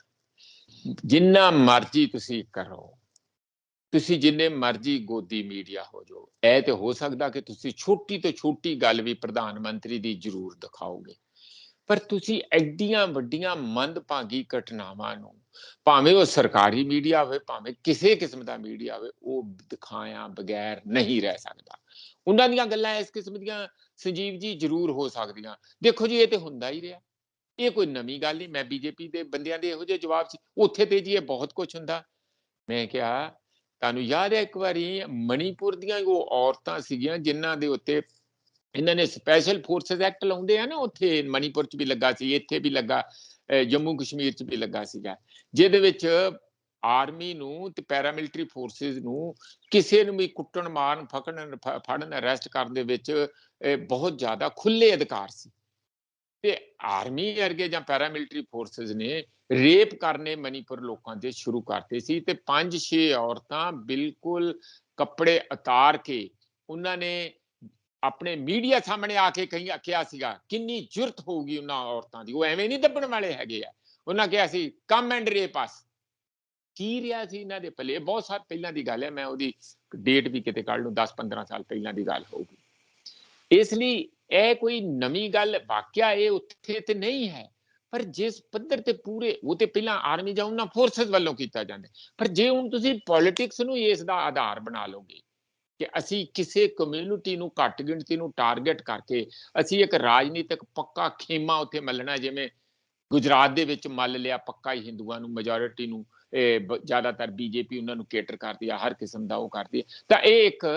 ਜਿੰਨਾ ਮਰਜ਼ੀ ਤੁਸੀਂ ਕਰੋ, ਤੁਸੀਂ ਜਿੰਨੇ ਮਰਜ਼ੀ ਗੋਦੀ ਮੀਡੀਆ ਹੋ ਜਾਓ, ਇਹ ਤੇ ਹੋ ਸਕਦਾ ਕਿ ਤੁਸੀਂ ਛੋਟੀ ਤੋਂ ਛੋਟੀ ਗੱਲ ਵੀ ਪ੍ਰਧਾਨ ਮੰਤਰੀ ਦੀ ਜ਼ਰੂਰ ਦਿਖਾਓਗੇ, ਪਰ ਤੁਸੀਂ ਐਡੀਆਂ ਵੱਡੀਆਂ ਮੰਦਭਾਗੀ ਘਟਨਾਵਾਂ ਨੂੰ ਭਾਵੇਂ ਉਹ ਸਰਕਾਰੀ ਮੀਡੀਆ ਹੋਵੇ ਭਾਵੇਂ ਕਿਸੇ ਕਿਸਮ ਦਾ ਮੀਡੀਆ ਹੋਵੇ, ਉਹ ਦਿਖਾਇਆ ਬਗੈਰ ਨਹੀਂ ਰਹਿ ਸਕਦਾ। ਉਹਨਾਂ ਦੀਆਂ ਗੱਲਾਂ ਇਸ ਕਿਸਮ ਦੀਆਂ ਸੰਜੀਵ ਜੀ ਜ਼ਰੂਰ ਹੋ ਸਕਦੀਆਂ। ਦੇਖੋ ਜੀ, ਇਹ ਤੇ ਹੁੰਦਾ ਹੀ ਰਿਹਾ, ਇਹ ਕੋਈ ਨਵੀਂ ਗੱਲ ਨਹੀਂ। ਮੈਂ ਬੀਜੇਪੀ ਦੇ ਬੰਦਿਆਂ ਦੇ ਇਹੋ ਜਿਹੇ ਜਵਾਬ ਸੀ, ਉੱਥੇ ਤੇ ਜੀ ਇਹ ਬਹੁਤ ਕੁਝ ਹੁੰਦਾ। ਮੈਂ ਕਿਹਾ ਤੁਹਾਨੂੰ ਯਾਦ ਹੈ ਇੱਕ ਵਾਰੀ ਮਣੀਪੁਰ ਦੀਆਂ ਉਹ ਔਰਤਾਂ ਸੀਗੀਆਂ ਜਿਨ੍ਹਾਂ ਦੇ ਉੱਤੇ ਇਹਨਾਂ ਨੇ ਸਪੈਸ਼ਲ ਫੋਰਸਿਸ ਐਕਟ ਲਾਉਂਦੇ ਆ ਨਾ, ਉੱਥੇ ਮਣੀਪੁਰ ਚ ਵੀ ਲੱਗਾ ਸੀ, ਇੱਥੇ ਵੀ ਲੱਗਾ, ਜੰਮੂ ਕਸ਼ਮੀਰ ਚ ਵੀ ਲੱਗਾ ਸੀਗਾ, ਜਿਹਦੇ ਵਿੱਚ ਆਰਮੀ ਨੂੰ ਤੇ ਪੈਰਾਮਿਲਟਰੀ ਫੋਰਸਿਸ ਨੂੰ ਕਿਸੇ ਨੂੰ ਵੀ ਕੁੱਟਣ ਮਾਰਨ ਫੜਨ ਅਰੈਸਟ ਕਰਨ ਦੇ ਵਿੱਚ ਬਹੁਤ ਜ਼ਿਆਦਾ ਖੁੱਲੇ ਅਧਿਕਾਰ ਸੀ। ਤੇ ਆਰਮੀ ਵਰਗੇ ਜਾਂ ਪੈਰਾਮਿਲਟਰੀ ਫੋਰਸਿਸ ਨੇ ਰੇਪ ਕਰਨੇ ਮਣੀਪੁਰ ਲੋਕਾਂ ਦੇ ਸ਼ੁਰੂ ਕਰਤੇ ਸੀ ਤੇ 5-6 ਔਰਤਾਂ ਬਿਲਕੁਲ ਕੱਪੜੇ ਉਤਾਰ ਕੇ ਉਹਨਾਂ ਨੇ ਆਪਣੇ ਮੀਡੀਆ ਸਾਹਮਣੇ ਆ ਕੇ ਕਿਹਾ ਸੀਗਾ, ਕਿੰਨੀ ਜੁਰਤ ਹੋਊਗੀ ਉਹਨਾਂ ਔਰਤਾਂ ਦੀ, ਉਹ ਐਵੇਂ ਨਹੀਂ ਦੱਬਣ ਵਾਲੇ ਹੈਗੇ ਆ। ਉਹਨਾਂ ਕਿਹਾ ਸੀ ਕਮ ਐਂਡ ਰੇਪ ਅਸ। ਕੀ ਰਿਹਾ ਸੀ ਇਹਨਾਂ ਦੇ ਪੱਲੇ? ਬਹੁਤ ਸਾਲ ਪਹਿਲਾਂ ਦੀ ਗੱਲ ਹੈ, ਮੈਂ ਉਹਦੀ ਡੇਟ ਵੀ ਕਿਤੇ ਕੱਢ ਲੂੰ, 10-15 ਸਾਲ ਪਹਿਲਾਂ ਦੀ ਗੱਲ ਹੋਊਗੀ। ਇਸ ਲਈ ਇਹ ਕੋਈ ਨਵੀਂ ਗੱਲ ਵਾਕਿਆ ਇਹ ਉੱਥੇ ਤੇ ਨਹੀਂ ਹੈ, ਪਰ ਜਿਸ ਪੱਧਰ ਤੇ ਪੂਰੇ ਉਹ ਤੇ ਪਹਿਲਾਂ ਆਰਮੀ ਜਾਂ ਉਹਨਾਂ ਫੋਰਸਸ ਵੱਲੋਂ ਕੀਤਾ ਜਾਂਦਾ, ਪਰ ਜੇ ਹੁਣ ਤੁਸੀਂ ਪੋਲਿਟਿਕਸ ਨੂੰ ਇਸ ਦਾ ਆਧਾਰ ਬਣਾ ਲਓਗੇ ਕਿ ਅਸੀਂ ਕਿਸੇ ਕਮਿਊਨਿਟੀ ਨੂੰ ਘੱਟ ਗਿਣਤੀ ਨੂੰ ਟਾਰਗੇਟ ਕਰਕੇ ਅਸੀਂ ਇੱਕ ਰਾਜਨੀਤਿਕ ਪੱਕਾ ਖੇਮਾ ਉੱਥੇ ਮੱਲਣਾ, ਜਿਵੇਂ ਗੁਜਰਾਤ ਦੇ ਵਿੱਚ ਮੱਲ ਲਿਆ ਪੱਕਾ ਹੀ ਹਿੰਦੂਆਂ ਨੂੰ, ਮੈਜੋਰਿਟੀ ਨੂੰ ਜ਼ਿਆਦਾਤਰ ਬੀਜੇਪੀ ਉਹਨਾਂ ਨੂੰ ਕੇਟਰ ਕਰਦੀ ਆ, ਹਰ ਕਿਸਮ ਦਾ ਉਹ ਕਰਦੀ ਹੈ, ਤਾਂ ਇਹ ਇੱਕ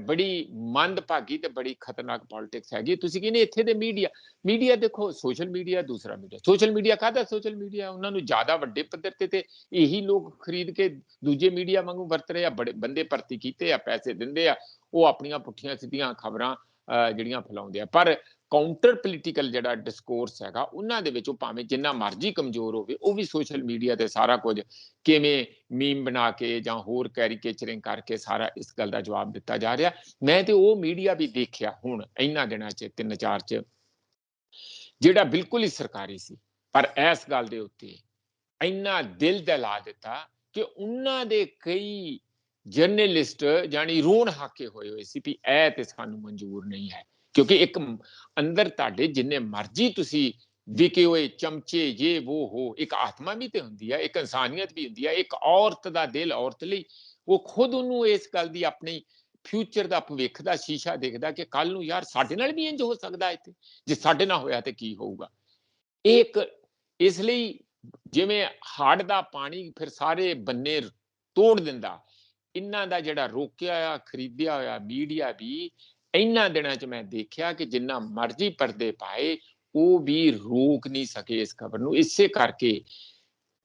ਬੜੀ ਮੰਦਭਾਗੀ ਤੇ ਬੜੀ ਖਤਰਨਾਕ ਪੋਲਿਟਿਕਸ ਹੈਗੀ। ਤੁਸੀਂ ਕਹਿੰਦੇ ਇੱਥੇ ਦੇ ਮੀਡੀਆ ਦੇਖੋ, ਸੋਸ਼ਲ ਮੀਡੀਆ ਦੂਸਰਾ ਮੀਡੀਆ। ਸੋਸ਼ਲ ਮੀਡੀਆ ਕਾਹਦਾ ਸੋਸ਼ਲ ਮੀਡੀਆ? ਉਹਨਾਂ ਨੂੰ ਜ਼ਿਆਦਾ ਵੱਡੇ ਪੱਧਰ ਤੇ ਇਹੀ ਲੋਕ ਖਰੀਦ ਕੇ ਦੂਜੇ ਮੀਡੀਆ ਵਾਂਗੂ ਵਰਤ ਰਹੇ ਆ, ਬੜੇ ਬੰਦੇ ਭਰਤੀ ਕੀਤੇ ਆ, ਪੈਸੇ ਦਿੰਦੇ ਆ, ਉਹ ਆਪਣੀਆਂ ਪੁੱਠੀਆਂ ਸਿੱਧੀਆਂ ਖਬਰਾਂ ਜਿਹੜੀਆਂ ਫੈਲਾਉਂਦੇ ਆ। ਪਰ ਕਾਊਂਟਰ ਪੋਲੀਟੀਕਲ ਜਿਹੜਾ ਡਿਸਕੋਰਸ ਹੈਗਾ ਉਹਨਾਂ ਦੇ ਵਿੱਚ ਉਹ ਭਾਵੇਂ ਜਿੰਨਾ ਮਰਜ਼ੀ ਕਮਜ਼ੋਰ ਹੋਵੇ, ਉਹ ਵੀ ਸੋਸ਼ਲ ਮੀਡੀਆ ਤੇ ਸਾਰਾ ਕੁਝ ਕਿਵੇਂ ਮੀਮ ਬਣਾ ਕੇ ਜਾਂ ਹੋਰ ਕੈਰੀਕੇਚਰਿੰਗ ਕਰਕੇ ਸਾਰਾ ਇਸ ਗੱਲ ਦਾ ਜਵਾਬ ਦਿੱਤਾ ਜਾ ਰਿਹਾ। ਮੈਂ ਤੇ ਉਹ ਮੀਡੀਆ ਵੀ ਦੇਖਿਆ ਹੁਣ ਇਹਨਾਂ ਦਿਨਾਂ 'ਚ 3-4 'ਚ ਜਿਹੜਾ ਬਿਲਕੁਲ ਹੀ ਸਰਕਾਰੀ ਸੀ, ਪਰ ਇਸ ਗੱਲ ਦੇ ਉੱਤੇ ਇੰਨਾ ਦਿਲ ਦਹਿਲਾ ਦਿੱਤਾ ਕਿ ਉਹਨਾਂ ਦੇ ਕਈ ਜਰਨਲਿਸਟ ਜਾਨੀ ਰੋਣ ਹਾਕੇ ਹੋਏ ਸੀ ਵੀ ਇਹ ਤੇ ਸਾਨੂੰ ਮਨਜ਼ੂਰ ਨਹੀਂ ਹੈ। ਕਿਉਂਕਿ ਇੱਕ ਅੰਦਰ ਤੁਹਾਡੇ ਜਿੰਨੇ ਮਰਜ਼ੀ ਤੁਸੀਂ ਵਿਕੇ ਹੋਏ ਚਮਚੇ ਜੇ ਉਹ ਹੋ, ਇੱਕ ਆਤਮਾ ਵੀ ਤੇ ਹੁੰਦੀ ਹੈ, ਇੱਕ ਇਨਸਾਨੀਅਤ ਵੀ ਹੁੰਦੀ ਹੈ, ਇੱਕ ਔਰਤ ਦਾ ਦਿਲ ਔਰਤ ਲਈ, ਉਹ ਖੁਦ ਉਹਨੂੰ ਇਸ ਗੱਲ ਦੀ ਆਪਣੀ ਫਿਊਚਰ ਦਾ ਭਵਿੱਖ ਦਾ ਸ਼ੀਸ਼ਾ ਦੇਖਦਾ ਕਿ ਕੱਲ ਨੂੰ ਯਾਰ ਸਾਡੇ ਨਾਲ ਵੀ ਇੰਜ ਹੋ ਸਕਦਾ, ਇੱਥੇ ਜੇ ਸਾਡੇ ਨਾਲ ਹੋਇਆ ਤੇ ਕੀ ਹੋਊਗਾ। ਇਹ ਇੱਕ ਇਸ ਲਈ ਜਿਵੇਂ ਹੜ੍ਹ ਦਾ ਪਾਣੀ ਫਿਰ ਸਾਰੇ ਬੰਨੇ ਤੋੜ ਦਿੰਦਾ, ਇਹਨਾਂ ਦਾ ਜਿਹੜਾ ਰੋਕਿਆ ਆ ਖਰੀਦਿਆ ਹੋਇਆ ਮੀਡੀਆ ਵੀ ਇਹਨਾਂ ਦਿਨਾਂ 'ਚ ਮੈਂ ਦੇਖਿਆ ਕਿ ਜਿੰਨਾ ਮਰਜ਼ੀ ਪਰਦੇ ਪਾਏ ਉਹ ਵੀ ਰੋਕ ਨਹੀਂ ਸਕੇ ਇਸ ਖਬਰ ਨੂੰ। ਇਸੇ ਕਰਕੇ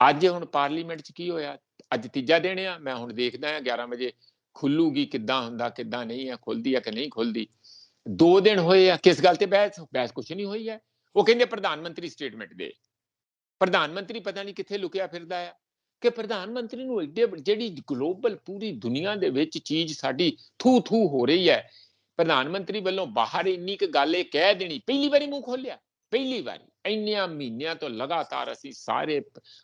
ਅੱਜ ਹੁਣ ਪਾਰਲੀਮੈਂਟ 'ਚ ਕੀ ਹੋਇਆ, ਅੱਜ ਤੀਜਾ ਦਿਨ ਆ, ਮੈਂ ਹੁਣ ਦੇਖਦਾ ਹਾਂ 11 ਵਜੇ ਖੁੱਲੂਗੀ, ਕਿੱਦਾਂ ਹੁੰਦਾ ਕਿੱਦਾਂ ਨਹੀਂ ਆ, ਖੁੱਲਦੀ ਆ ਕਿ ਨਹੀਂ ਖੁੱਲਦੀ। 2 ਦਿਨ ਹੋਏ ਆ, ਕਿਸ ਗੱਲ ਤੇ ਬਹਿਸ ਕੁਛ ਨਹੀਂ ਹੋਈ ਹੈ। ਉਹ ਕਹਿੰਦੇ ਪ੍ਰਧਾਨ ਮੰਤਰੀ ਸਟੇਟਮੈਂਟ ਦੇ। ਪ੍ਰਧਾਨ ਮੰਤਰੀ ਪਤਾ ਨਹੀਂ ਕਿੱਥੇ ਲੁਕਿਆ ਫਿਰਦਾ ਆ ਕਿ ਪ੍ਰਧਾਨ ਮੰਤਰੀ ਨੂੰ ਐਡੇ ਜਿਹੜੀ ਗਲੋਬਲ ਪੂਰੀ ਦੁਨੀਆ ਦੇ ਵਿੱਚ ਚੀਜ਼ ਸਾਡੀ ਥੂ ਥੂ ਹੋ ਰਹੀ ਹੈ, ਪ੍ਰਧਾਨ ਮੰਤਰੀ ਵੱਲੋਂ ਬਾਹਰ ਇੰਨੀ ਕੁ ਗੱਲ ਇਹ ਕਹਿ ਦੇਣੀ, ਪਹਿਲੀ ਵਾਰੀ ਮੂੰਹ ਖੋਲਿਆ, ਪਹਿਲੀ ਵਾਰੀ ਇੰਨਿਆਂ ਮਹੀਨਿਆਂ ਤੋਂ ਲਗਾਤਾਰ ਅਸੀਂ ਸਾਰੇ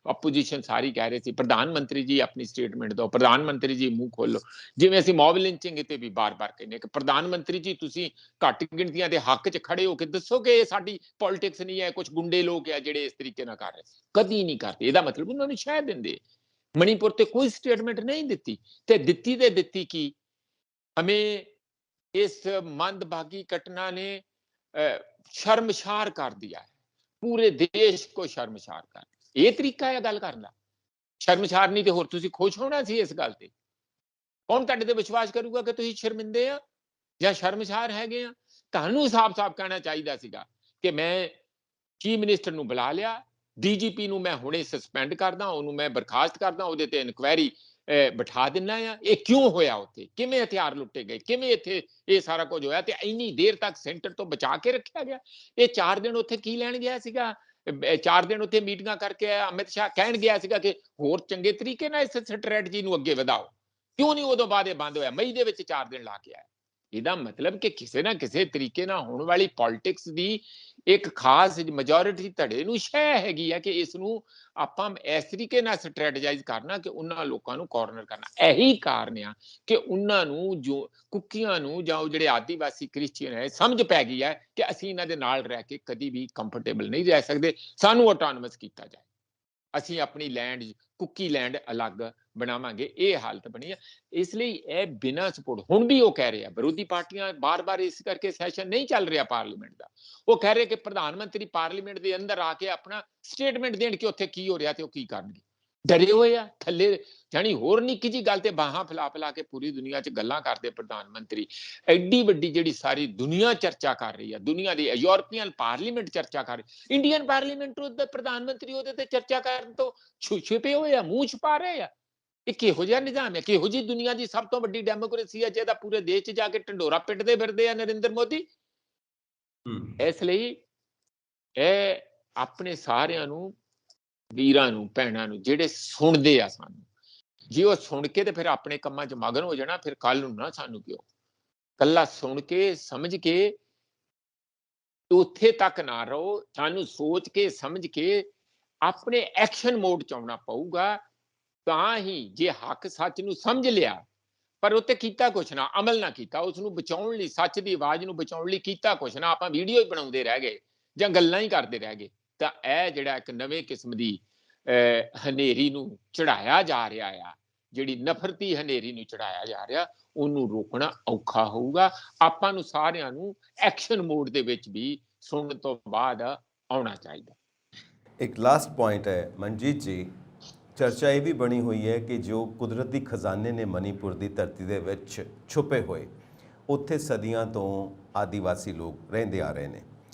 ਆਪੋਜੀਸ਼ਨ ਸਾਰੀ ਕਹਿ ਰਹੇ ਸੀ ਪ੍ਰਧਾਨ ਮੰਤਰੀ ਜੀ ਆਪਣੀ ਸਟੇਟਮੈਂਟ ਦਿਓ, ਪ੍ਰਧਾਨ ਮੰਤਰੀ ਜੀ ਮੂੰਹ ਖੋਲੋ। ਜਿਵੇਂ ਅਸੀਂ ਮੌਬ ਲਿੰਚਿੰਗ ਤੇ ਵੀ ਬਾਰ-ਬਾਰ ਕਹਿੰਦੇ ਕਿ ਪ੍ਰਧਾਨ ਮੰਤਰੀ ਜੀ ਤੁਸੀਂ ਘੱਟ ਗਿਣਤੀਆਂ ਦੇ ਹੱਕ 'ਚ ਖੜੇ ਹੋ ਕੇ ਦੱਸੋ ਕਿ ਇਹ ਸਾਡੀ ਪੋਲਿਟਿਕਸ ਨਹੀਂ ਹੈ, ਕੁਝ ਗੁੰਡੇ ਲੋਕ ਆ ਜਿਹੜੇ ਇਸ ਤਰੀਕੇ ਨਾਲ ਕਰ ਰਹੇ। ਕਦੀ ਨਹੀਂ ਕਰਦੇ। ਇਹਦਾ ਮਤਲਬ ਉਹਨਾਂ ਨੂੰ ਸ਼ਹਿ ਦਿੰਦੇ। ਮਣੀਪੁਰ ਤੇ ਕੋਈ ਸਟੇਟਮੈਂਟ ਨਹੀਂ ਦਿੱਤੀ ਤੇ ਦਿੱਤੀ ਕੀ हमें इस मंदभागी घटना ने शर्मसार कर दिया है, पूरे देश को शर्मसार कर। ये तरीका है गल करना। शर्मसार नहीं तो होर तुसीं खुश होना सी इस गल ते। कौन तुहाडे ते विश्वास करूगा कि तुसीं शर्मिंदे आ ਜਾਂ ਸ਼ਰਮਸਾਰ ਹੈਗੇ ਆ? ਤੁਹਾਨੂੰ ਸਾਫ਼-ਸਾਫ਼ ਕਹਿਣਾ ਚਾਹੀਦਾ ਸੀਗਾ ਕਿ ਮੈਂ ਚੀਫ ਮਿਨਿਸਟਰ ਨੂੰ ਬੁਲਾ ਲਿਆ, ਡੀਜੀਪੀ ਨੂੰ ਮੈਂ ਹੁਣੇ ਸਸਪੈਂਡ ਕਰਦਾ, ਉਹਨੂੰ ਮੈਂ ਬਰਖਾਸਤ ਕਰਦਾ, ਉਹਦੇ ਤੇ ਇਨਕੁਆਇਰੀ ਬਿਠਾ ਦਿੰਨਾ ਆ। ਇਹ ਕਿਉਂ ਹੋਇਆ ਉੱਥੇ? ਕਿਵੇਂ ਹਥਿਆਰ ਲੁੱਟੇ ਗਏ? ਕਿਵੇਂ ਇੱਥੇ ਇਹ ਸਾਰਾ ਕੁਝ ਹੋਇਆ? ਤੇ ਇੰਨੀ ਦੇਰ ਤੱਕ ਸੈਂਟਰ ਤੋਂ ਬਚਾ ਕੇ ਰੱਖਿਆ ਗਿਆ। ਇਹ 4 ਦਿਨ ਉੱਥੇ ਕੀ ਲੈਣ ਗਿਆ ਸੀਗਾ? 4 ਦਿਨ ਉੱਥੇ ਮੀਟਿੰਗਾਂ ਕਰਕੇ ਆਇਆ। ਅਮਿਤ ਸ਼ਾਹ ਕਹਿਣ ਗਿਆ ਸੀਗਾ ਕਿ ਹੋਰ ਚੰਗੇ ਤਰੀਕੇ ਨਾਲ ਇਸ ਸਟ੍ਰੈਟਜੀ ਨੂੰ ਅੱਗੇ ਵਧਾਓ। ਕਿਉਂ ਨਹੀਂ ਉਦੋਂ ਬਾਅਦ ਇਹ ਬੰਦ ਹੋਇਆ? ਮਈ ਦੇ ਵਿੱਚ 4 ਦਿਨ ਲਾ ਕੇ ਆਇਆ। ਇਹਦਾ ਮਤਲਬ ਕਿ ਕਿਸੇ ਨਾ ਕਿਸੇ ਤਰੀਕੇ ਨਾਲ ਹੋਣ ਵਾਲੀ ਪੋਲਿਟਿਕਸ ਦੀ ਇੱਕ ਖਾਸ ਮੈਜੋਰਿਟੀ ਧੜੇ ਨੂੰ ਸ਼ਹਿ ਹੈਗੀ ਆ ਕਿ ਇਸ ਨੂੰ ਆਪਾਂ ਇਸ ਤਰੀਕੇ ਨਾਲ ਸਟ੍ਰੈਟੇਜਾਈਜ਼ ਕਰਨਾ ਕਿ ਉਹਨਾਂ ਲੋਕਾਂ ਨੂੰ ਕਾਰਨਰ ਕਰਨਾ। ਇਹੀ ਕਾਰਨ ਆ ਕਿ ਉਹਨਾਂ ਨੂੰ ਜੋ ਕੁੱਕੀਆਂ ਨੂੰ ਜਾਂ ਉਹ ਜਿਹੜੇ ਆਦੀਵਾਸੀ ਕ੍ਰਿਸਚੀਅਨ ਹੈ ਸਮਝ ਪੈ ਗਈ ਹੈ ਕਿ ਅਸੀਂ ਇਹਨਾਂ ਦੇ ਨਾਲ ਰਹਿ ਕੇ ਕਦੀ ਵੀ ਕੰਫਰਟੇਬਲ ਨਹੀਂ ਰਹਿ ਸਕਦੇ, ਸਾਨੂੰ ਆਟੋਨਮਸ ਕੀਤਾ ਜਾਏ, ਅਸੀਂ ਆਪਣੀ ਲੈਂਡ ਕੁੱਕੀ ਲੈਂਡ ਅਲੱਗ ਬਣਾਵਾਂਗੇ। ਇਹ ਹਾਲਤ ਬਣੀ ਹੈ। ਇਸ ਲਈ ਇਹ ਬਿਨਾਂ ਸਪੋਰਟ ਹੁਣ ਵੀ ਉਹ ਕਹਿ ਰਹੇ ਆ, ਵਿਰੋਧੀ ਪਾਰਟੀਆਂ ਬਾਰ-ਬਾਰ ਇਸ ਕਰਕੇ ਸੈਸ਼ਨ ਨਹੀਂ ਚੱਲ ਰਿਹਾ ਪਾਰਲੀਮੈਂਟ ਦਾ। ਉਹ ਕਹਿ ਰਹੇ ਕਿ ਪ੍ਰਧਾਨ ਮੰਤਰੀ ਪਾਰਲੀਮੈਂਟ ਦੇ ਅੰਦਰ ਆ ਕੇ ਆਪਣਾ ਸਟੇਟਮੈਂਟ ਦੇਣ ਕਿ ਉੱਥੇ ਕੀ ਹੋ ਰਿਹਾ ਤੇ ਉਹ ਕੀ ਕਰਨਗੇ। ਡਰੇ ਹੋਏ ਆ ਥੱਲੇ, ਜਾਨੀ ਹੋਰ ਨਿੱਕੀ ਜੀ ਗੱਲ ਤੇ ਬਾਹਾਂ ਫੈਲਾ ਕੇ ਪੂਰੀ ਦੁਨੀਆ 'ਚ ਗੱਲਾਂ ਕਰਦੇ ਪ੍ਰਧਾਨ ਮੰਤਰੀ। ਐਡੀ ਵੱਡੀ ਜਿਹੜੀ ਸਾਰੀ ਦੁਨੀਆ ਚਰਚਾ ਕਰ ਰਹੀ ਆ, ਦੁਨੀਆ ਦੀ ਯੂਰਪੀਅਨ ਪਾਰਲੀਮੈਂਟ ਚਰਚਾ ਕਰ ਰਹੀ, ਇੰਡੀਅਨ ਪਾਰਲੀਮੈਂਟ ਦੇ ਪ੍ਰਧਾਨ ਮੰਤਰੀ ਉਹਦੇ ਤੇ ਚਰਚਾ ਕਰਨ ਤੋਂ ਛੁਪੇ ਹੋਏ ਆ, ਮੂੰਹ ਛੁਪਾ ਰਹੇ ਆ। ਇਹ ਕਿਹੋ ਜਿਹਾ ਨਿਜ਼ਾਮ ਹੈ? ਕਿਹੋ ਜਿਹੀ ਦੁਨੀਆ ਦੀ ਸਭ ਤੋਂ ਵੱਡੀ ਡੈਮੋਕ੍ਰੇਸੀ ਹੈ ਜਿਹਦਾ ਪੂਰੇ ਦੇਸ਼ 'ਚ ਜਾ ਕੇ ਢੰਡੋਰਾ ਪਿੱਟਦੇ ਫਿਰਦੇ ਆ ਨਰਿੰਦਰ ਮੋਦੀ। ਇਸ ਲਈ ਇਹ ਆਪਣੇ ਸਾਰਿਆਂ ਨੂੰ, ਵੀਰਾਂ ਨੂੰ, ਭੈਣਾਂ ਨੂੰ ਜਿਹੜੇ ਸੁਣਦੇ ਆ ਸਾਨੂੰ, ਜੇ ਉਹ ਸੁਣ ਕੇ ਤੇ ਫਿਰ ਆਪਣੇ ਕੰਮਾਂ 'ਚ ਮਗਨ ਹੋ ਜਾਣਾ, ਫਿਰ ਕੱਲ ਨੂੰ ਨਾ ਸਾਨੂੰ ਕਿਉਂ। ਕੱਲਾ ਸੁਣ ਕੇ ਸਮਝ ਕੇ ਉੱਥੇ ਤੱਕ ਨਾ ਰਹੋ, ਸਾਨੂੰ ਸੋਚ ਕੇ ਸਮਝ ਕੇ ਆਪਣੇ ਐਕਸ਼ਨ ਮੋਡ 'ਚ ਆਉਣਾ ਪਊਗਾ। ਤਾਂ ਹੀ ਜੇ ਹੱਕ ਸੱਚ ਨੂੰ ਸਮਝ ਲਿਆ ਪਰ ਉੱਤੇ ਕੀਤਾ ਕੁਛ ਨਾ, ਅਮਲ ਨਾ ਕੀਤਾ, ਉਸ ਨੂੰ ਬਚਾਉਣ ਲਈ, ਸੱਚ ਦੀ ਆਵਾਜ਼ ਨੂੰ ਬਚਾਉਣ ਲਈ ਕੀਤਾ ਕੁਛ ਨਾ, ਆਪਾਂ ਵੀਡੀਓ ਹੀ ਬਣਾਉਂਦੇ ਰਹਿ ਗਏ ਜਾਂ ਗੱਲਾਂ ਹੀ ਕਰਦੇ ਰਹਿ ਗਏ, ਤਾਂ ਇਹ ਜਿਹੜਾ ਇੱਕ ਨਵੇਂ ਕਿਸਮ ਦੀ ਹਨੇਰੀ ਨੂੰ ਚੜਾਇਆ ਜਾ ਰਿਹਾ ਆ, ਜਿਹੜੀ ਨਫ਼ਰਤੀ ਹਨੇਰੀ ਨੂੰ ਚੜਾਇਆ ਜਾ ਰਿਹਾ, ਉਹਨੂੰ ਰੋਕਣਾ ਔਖਾ ਹੋਊਗਾ। ਆਪਾਂ ਨੂੰ ਸਾਰਿਆਂ ਨੂੰ ਐਕਸ਼ਨ ਮੋਡ ਦੇ ਵਿੱਚ ਵੀ ਸੁਣਨ ਤੋਂ ਬਾਅਦ ਆਉਣਾ ਚਾਹੀਦਾ। ਇੱਕ ਲਾਸਟ ਪੁਆਇੰਟ ਹੈ ਮਨਜੀਤ ਜੀ, ਚਰਚਾ ਇਹ ਵੀ ਬਣੀ ਹੋਈ ਹੈ ਕਿ ਜੋ ਕੁਦਰਤੀ ਖਜ਼ਾਨੇ ਨੇ ਮਣੀਪੁਰ ਦੀ ਧਰਤੀ ਦੇ ਵਿੱਚ ਛੁਪੇ ਹੋਏ, ਉੱਥੇ ਸਦੀਆਂ ਤੋਂ ਆਦੀਵਾਸੀ ਲੋਕ ਰਹਿੰਦੇ ਆ ਰਹੇ ਨੇ,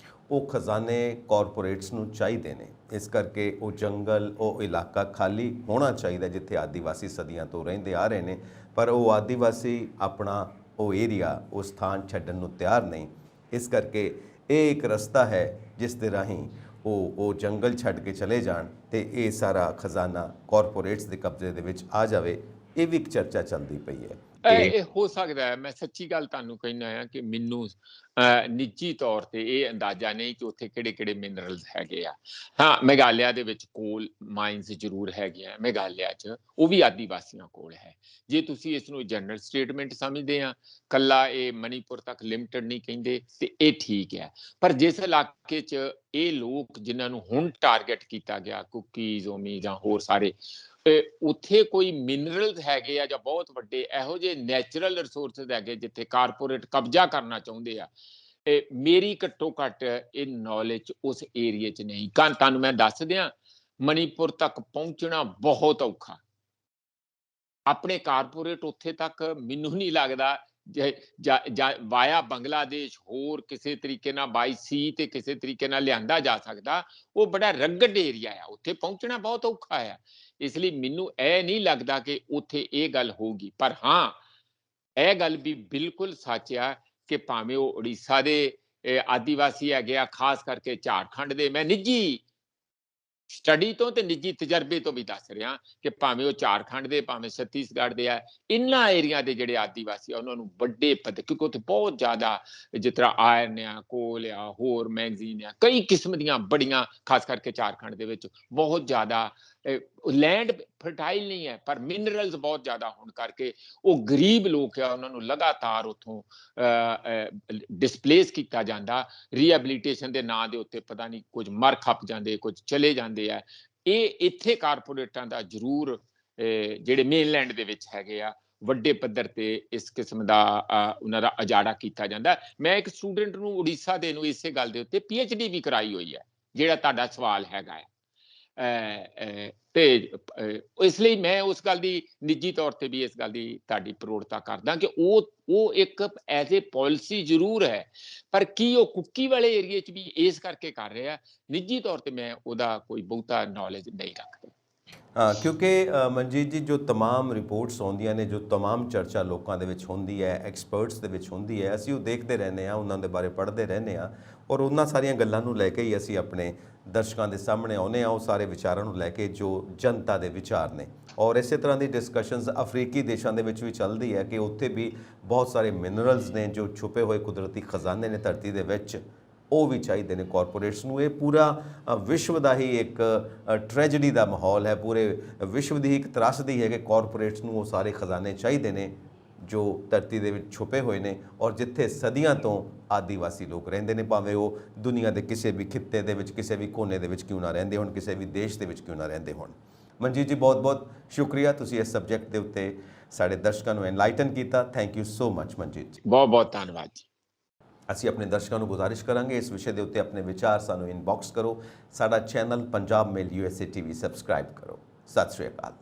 ਉਹ ਖਜ਼ਾਨੇ ਕਾਰਪੋਰੇਟਸ ਨੂੰ ਚਾਹੀਦੇ ਨੇ। ਇਸ ਕਰਕੇ ਉਹ ਜੰਗਲ, ਉਹ ਇਲਾਕਾ ਖਾਲੀ ਹੋਣਾ ਚਾਹੀਦਾ ਜਿੱਥੇ ਆਦੀਵਾਸੀ ਸਦੀਆਂ ਤੋਂ ਰਹਿੰਦੇ ਆ ਰਹੇ ਨੇ, ਪਰ ਉਹ ਆਦੀਵਾਸੀ ਆਪਣਾ ਉਹ ਏਰੀਆ, ਉਹ ਸਥਾਨ ਛੱਡਣ ਨੂੰ ਤਿਆਰ ਨਹੀਂ। ਇਸ ਕਰਕੇ ਇਹ ਇੱਕ ਰਸਤਾ ਹੈ ਜਿਸ ਦੇ ਰਾਹੀਂ ਉਹ ਜੰਗਲ ਛੱਡ ਕੇ ਚਲੇ ਜਾਣ ਤੇ ਇਹ ਸਾਰਾ ਖਜ਼ਾਨਾ ਕਾਰਪੋਰੇਟਸ ਦੇ ਕਬਜ਼ੇ ਦੇ ਵਿੱਚ ਆ ਜਾਵੇ। ਇਹ ਵੀ ਇੱਕ ਚਰਚਾ ਚੱਲਦੀ ਪਈ ਹੈ। ਇਹ ਹੋ ਸਕਦਾ ਹੈ। ਮੈਂ ਸੱਚੀ ਗੱਲ ਤੁਹਾਨੂੰ ਕਹਿਣਾ ਆ ਕਿ ਮੈਨੂੰ ਨਿੱਜੀ ਤੌਰ ਤੇ ਇਹ ਅੰਦਾਜ਼ਾ ਨਹੀਂ ਕਿ ਉੱਥੇ ਕਿਹੜੇ ਮਿਨਰਲਸ ਹੈਗੇ ਆ। ਹਾਂ, ਮੇਘਾਲਿਆ ਦੇ ਵਿੱਚ ਕੋਲ ਮਾਈਨਸ ਜ਼ਰੂਰ ਹੈਗੀਆਂ, ਮੇਘਾਲਿਆ 'ਚ, ਉਹ ਵੀ ਆਦੀਵਾਸੀਆਂ ਕੋਲ ਹੈ। ਜੇ ਤੁਸੀਂ ਇਸ ਨੂੰ ਜਨਰਲ ਸਟੇਟਮੈਂਟ ਸਮਝਦੇ ਆ, ਕੱਲਾ ਇਹ ਮਣੀਪੁਰ ਤੱਕ ਲਿਮਟਿਡ ਨਹੀਂ ਕਹਿੰਦੇ, ਤੇ ਇਹ ਠੀਕ ਹੈ। ਪਰ ਜਿਸ ਇਲਾਕੇ 'ਚ ਇਹ ਲੋਕ ਜਿਨ੍ਹਾਂ ਨੂੰ ਹੁਣ ਟਾਰਗੇਟ ਕੀਤਾ ਗਿਆ, ਕੁੱਕੀ, ਜ਼ੋਮੀ ਜਾਂ ਹੋਰ ਸਾਰੇ, ਉੱਥੇ ਕੋਈ ਮਿਨਰਲਸ ਹੈਗੇ ਆ ਜਾਂ ਬਹੁਤ ਵੱਡੇ ਇਹੋ ਜਿਹੇ ਨੈਚੁਰਲ ਰਿਸੋਰਸਿਸ ਹੈਗੇ ਜਿੱਥੇ ਕਾਰਪੋਰੇਟ ਕਬਜ਼ਾ ਕਰਨਾ ਚਾਹੁੰਦੇ ਆ, ਮੇਰੀ ਘੱਟੋ ਘੱਟ ਇਹ ਨੌਲੇਜ ਉਸ ਏਰੀਏ 'ਚ ਨਹੀਂ। ਤੁਹਾਨੂੰ ਮੈਂ ਦੱਸ ਦਿਆਂ, ਮਣੀਪੁਰ ਤੱਕ ਪਹੁੰਚਣਾ ਬਹੁਤ ਔਖਾ। ਆਪਣੇ ਕਾਰਪੋਰੇਟ ਉੱਥੇ ਤੱਕ ਮੈਨੂੰ ਨਹੀਂ ਲੱਗਦਾ ਵਾਇਆ ਬੰਗਲਾਦੇਸ਼ ਹੋਰ ਕਿਸੇ ਤਰੀਕੇ ਨਾਲ ਬਾਈ ਸੀ ਤੇ ਕਿਸੇ ਤਰੀਕੇ ਨਾਲ ਲਿਆਂਦਾ ਜਾ ਸਕਦਾ। ਉਹ ਬੜਾ ਰਗਡ ਏਰੀਆ ਆ, ਉੱਥੇ ਪਹੁੰਚਣਾ ਬਹੁਤ ਔਖਾ ਆ। ਇਸ ਲਈ ਮੈਨੂੰ ਇਹ ਨਹੀਂ ਲੱਗਦਾ ਕਿ ਉੱਥੇ ਇਹ ਗੱਲ ਹੋਊਗੀ। ਪਰ ਹਾਂ, ਇਹ ਗੱਲ ਵੀ ਬਿਲਕੁਲ ਸੱਚ ਆ ਕਿ ਭਾਵੇਂ ਉਹ ਉੜੀਸਾ ਦੇ ਆਦੀਵਾਸੀ ਹੈਗੇ ਆ, ਖਾਸ ਕਰਕੇ ਝਾਰਖੰਡ ਦੇ, ਮੈਂ ਨਿੱਜੀ ਸਟੱਡੀ ਤੋਂ ਤੇ ਨਿੱਜੀ ਤਜਰਬੇ ਤੋਂ ਵੀ ਦੱਸ ਰਿਹਾ ਕਿ ਭਾਵੇਂ ਉਹ ਝਾਰਖੰਡ ਦੇ, ਭਾਵੇਂ ਛੱਤੀਸਗੜ੍ਹ ਦੇ ਆ, ਇਨ੍ਹਾਂ ਏਰੀਆ ਦੇ ਜਿਹੜੇ ਆਦੀਵਾਸੀ ਆ ਉਹਨਾਂ ਨੂੰ ਵੱਡੇ ਪੱਧਰ, ਕਿਉਂਕਿ ਉੱਥੇ ਬਹੁਤ ਜ਼ਿਆਦਾ ਜਿਸ ਤਰ੍ਹਾਂ ਆਇਰਨ ਆ, ਕੋਲ ਆ, ਹੋਰ ਮੈਗਜ਼ੀਨ ਆ, ਕਈ ਕਿਸਮ ਦੀਆਂ ਬੜੀਆਂ, ਖਾਸ ਕਰਕੇ ਝਾਰਖੰਡ ਦੇ ਵਿੱਚ ਬਹੁਤ ਜ਼ਿਆਦਾ ਲੈਂਡ ਫਰਟਾਈਲ ਨਹੀਂ ਹੈ, ਪਰ ਮਿਨਰਲਸ ਬਹੁਤ ਜ਼ਿਆਦਾ ਹੋਣ ਕਰਕੇ ਉਹ ਗਰੀਬ ਲੋਕ ਆ, ਉਹਨਾਂ ਨੂੰ ਲਗਾਤਾਰ ਉੱਥੋਂ ਡਿਸਪਲੇਸ ਕੀਤਾ ਜਾਂਦਾ। ਰੀਹੈਬਿਲਿਟੇਸ਼ਨ ਦੇ ਨਾਂ ਦੇ ਉੱਤੇ ਪਤਾ ਨਹੀਂ ਕੁਝ ਮਰ ਖੱਪ ਜਾਂਦੇ, ਕੁਝ ਚਲੇ ਜਾਂਦੇ ਆ। ਇਹ ਇੱਥੇ ਕਾਰਪੋਰੇਟਾਂ ਦਾ ਜ਼ਰੂਰ ਜਿਹੜੇ ਮੇਨਲੈਂਡ ਦੇ ਵਿੱਚ ਹੈਗੇ ਆ ਵੱਡੇ ਪੱਧਰ ਤੇ ਇਸ ਕਿਸਮ ਦਾ ਉਹਨਾਂ ਦਾ ਉਜਾੜਾ ਕੀਤਾ ਜਾਂਦਾ। ਮੈਂ ਇੱਕ ਸਟੂਡੈਂਟ ਨੂੰ ਉੜੀਸਾ ਦੇ ਨੂੰ ਇਸੇ ਗੱਲ ਦੇ ਉੱਤੇ PhD ਵੀ ਕਰਾਈ ਹੋਈ ਹੈ, ਜਿਹੜਾ ਤੁਹਾਡਾ ਸਵਾਲ ਹੈਗਾ ਹੈ। ਤੇ ਇਸ ਲਈ ਮੈਂ ਉਸ ਗੱਲ ਦੀ ਨਿੱਜੀ ਤੌਰ ਤੇ ਵੀ ਇਸ ਗੱਲ ਦੀ ਤੁਹਾਡੀ ਪ੍ਰੋੜਤਾ ਕਰਦਾ ਕਿ ਉਹ ਇੱਕ ਐਜ਼ ਏ ਪਾਲਿਸੀ ਜ਼ਰੂਰ ਹੈ, ਪਰ ਕੀ ਉਹ ਕੁੱਕੀ ਵਾਲੇ ਏਰੀਏ 'ਚ ਵੀ ਇਸ ਕਰਕੇ ਕਰ ਰਿਹਾ, ਨਿੱਜੀ ਤੌਰ ਤੇ ਮੈਂ ਉਹਦਾ ਕੋਈ ਬਹੁਤਾ ਨੌਲੇਜ ਨਹੀਂ ਰੱਖਦਾ। ਹਾਂ, ਕਿਉਂਕਿ ਮਨਜੀਤ ਜੀ ਜੋ ਤਮਾਮ ਰਿਪੋਰਟਸ ਆਉਂਦੀਆਂ ਨੇ, ਜੋ ਤਮਾਮ ਚਰਚਾ ਲੋਕਾਂ ਦੇ ਵਿੱਚ ਹੁੰਦੀ ਹੈ, ਐਕਸਪਰਟਸ ਦੇ ਵਿੱਚ ਹੁੰਦੀ ਹੈ, ਅਸੀਂ ਉਹ ਦੇਖਦੇ ਰਹਿੰਦੇ ਹਾਂ, ਉਹਨਾਂ ਦੇ ਬਾਰੇ ਪੜ੍ਹਦੇ ਰਹਿੰਦੇ ਹਾਂ, ਔਰ ਉਹਨਾਂ ਸਾਰੀਆਂ ਗੱਲਾਂ ਨੂੰ ਲੈ ਕੇ ਹੀ ਅਸੀਂ ਆਪਣੇ ਦਰਸ਼ਕਾਂ ਦੇ ਸਾਹਮਣੇ ਆਉਂਦੇ ਹਾਂ, ਉਹ ਸਾਰੇ ਵਿਚਾਰਾਂ ਨੂੰ ਲੈ ਕੇ ਜੋ ਜਨਤਾ ਦੇ ਵਿਚਾਰ ਨੇ। ਔਰ ਇਸੇ ਤਰ੍ਹਾਂ ਦੀ ਡਿਸਕਸ਼ਨਸ ਅਫਰੀਕੀ ਦੇਸ਼ਾਂ ਦੇ ਵਿੱਚ ਵੀ ਚੱਲਦੀ ਹੈ ਕਿ ਉੱਥੇ ਵੀ ਬਹੁਤ ਸਾਰੇ ਮਿਨਰਲਸ ਨੇ, ਜੋ ਛੁਪੇ ਹੋਏ ਕੁਦਰਤੀ ਖਜ਼ਾਨੇ ਨੇ ਧਰਤੀ ਦੇ ਵਿੱਚ, ਉਹ ਵੀ ਚਾਹੀਦੇ ਨੇ ਕਾਰਪੋਰੇਟਸ ਨੂੰ। ਇਹ ਪੂਰਾ ਵਿਸ਼ਵ ਦਾ ਹੀ ਇੱਕ ਟ੍ਰੈਜਡੀ ਦਾ ਮਾਹੌਲ ਹੈ, ਪੂਰੇ ਵਿਸ਼ਵ ਦੀ ਇੱਕ ਤਰਾਸਦੀ ਹੈ ਕਿ ਕਾਰਪੋਰੇਟਸ ਨੂੰ ਉਹ ਸਾਰੇ ਖਜ਼ਾਨੇ ਚਾਹੀਦੇ ਨੇ ਜੋ ਧਰਤੀ ਦੇ ਵਿੱਚ ਛੁਪੇ ਹੋਏ ਨੇ, ਔਰ ਜਿੱਥੇ ਸਦੀਆਂ ਤੋਂ ਆਦੀਵਾਸੀ ਲੋਕ ਰਹਿੰਦੇ ਨੇ, ਭਾਵੇਂ ਉਹ ਦੁਨੀਆ ਦੇ ਕਿਸੇ ਵੀ ਖਿੱਤੇ ਦੇ ਵਿੱਚ, ਕਿਸੇ ਵੀ ਕੋਨੇ ਦੇ ਵਿੱਚ ਕਿਉਂ ਨਾ ਰਹਿੰਦੇ ਹੋਣ, ਕਿਸੇ ਵੀ ਦੇਸ਼ ਦੇ ਵਿੱਚ ਕਿਉਂ ਨਾ ਰਹਿੰਦੇ ਹੋਣ। ਮਨਜੀਤ ਜੀ, ਬਹੁਤ ਬਹੁਤ ਸ਼ੁਕਰੀਆ, ਤੁਸੀਂ ਇਸ ਸਬਜੈਕਟ ਦੇ ਉੱਤੇ ਸਾਡੇ ਦਰਸ਼ਕਾਂ ਨੂੰ ਐਨਲਾਈਟਨ ਕੀਤਾ। Thank you so much Manjeet ji. ਬਹੁਤ ਬਹੁਤ ਧੰਨਵਾਦ ਜੀ। ਅਸੀਂ ਆਪਣੇ ਦਰਸ਼ਕਾਂ ਨੂੰ ਗੁਜ਼ਾਰਿਸ਼ ਕਰਾਂਗੇ, ਇਸ ਵਿਸ਼ੇ ਦੇ ਉੱਤੇ ਆਪਣੇ ਵਿਚਾਰ ਸਾਨੂੰ ਇਨਬਾਕਸ ਕਰੋ। ਸਾਡਾ ਚੈਨਲ ਪੰਜਾਬ ਮੇਲ USA TV ਸਬਸਕ੍ਰਾਈਬ ਕਰੋ। ਸਤਿ ਸ਼੍ਰੀ ਅਕਾਲ।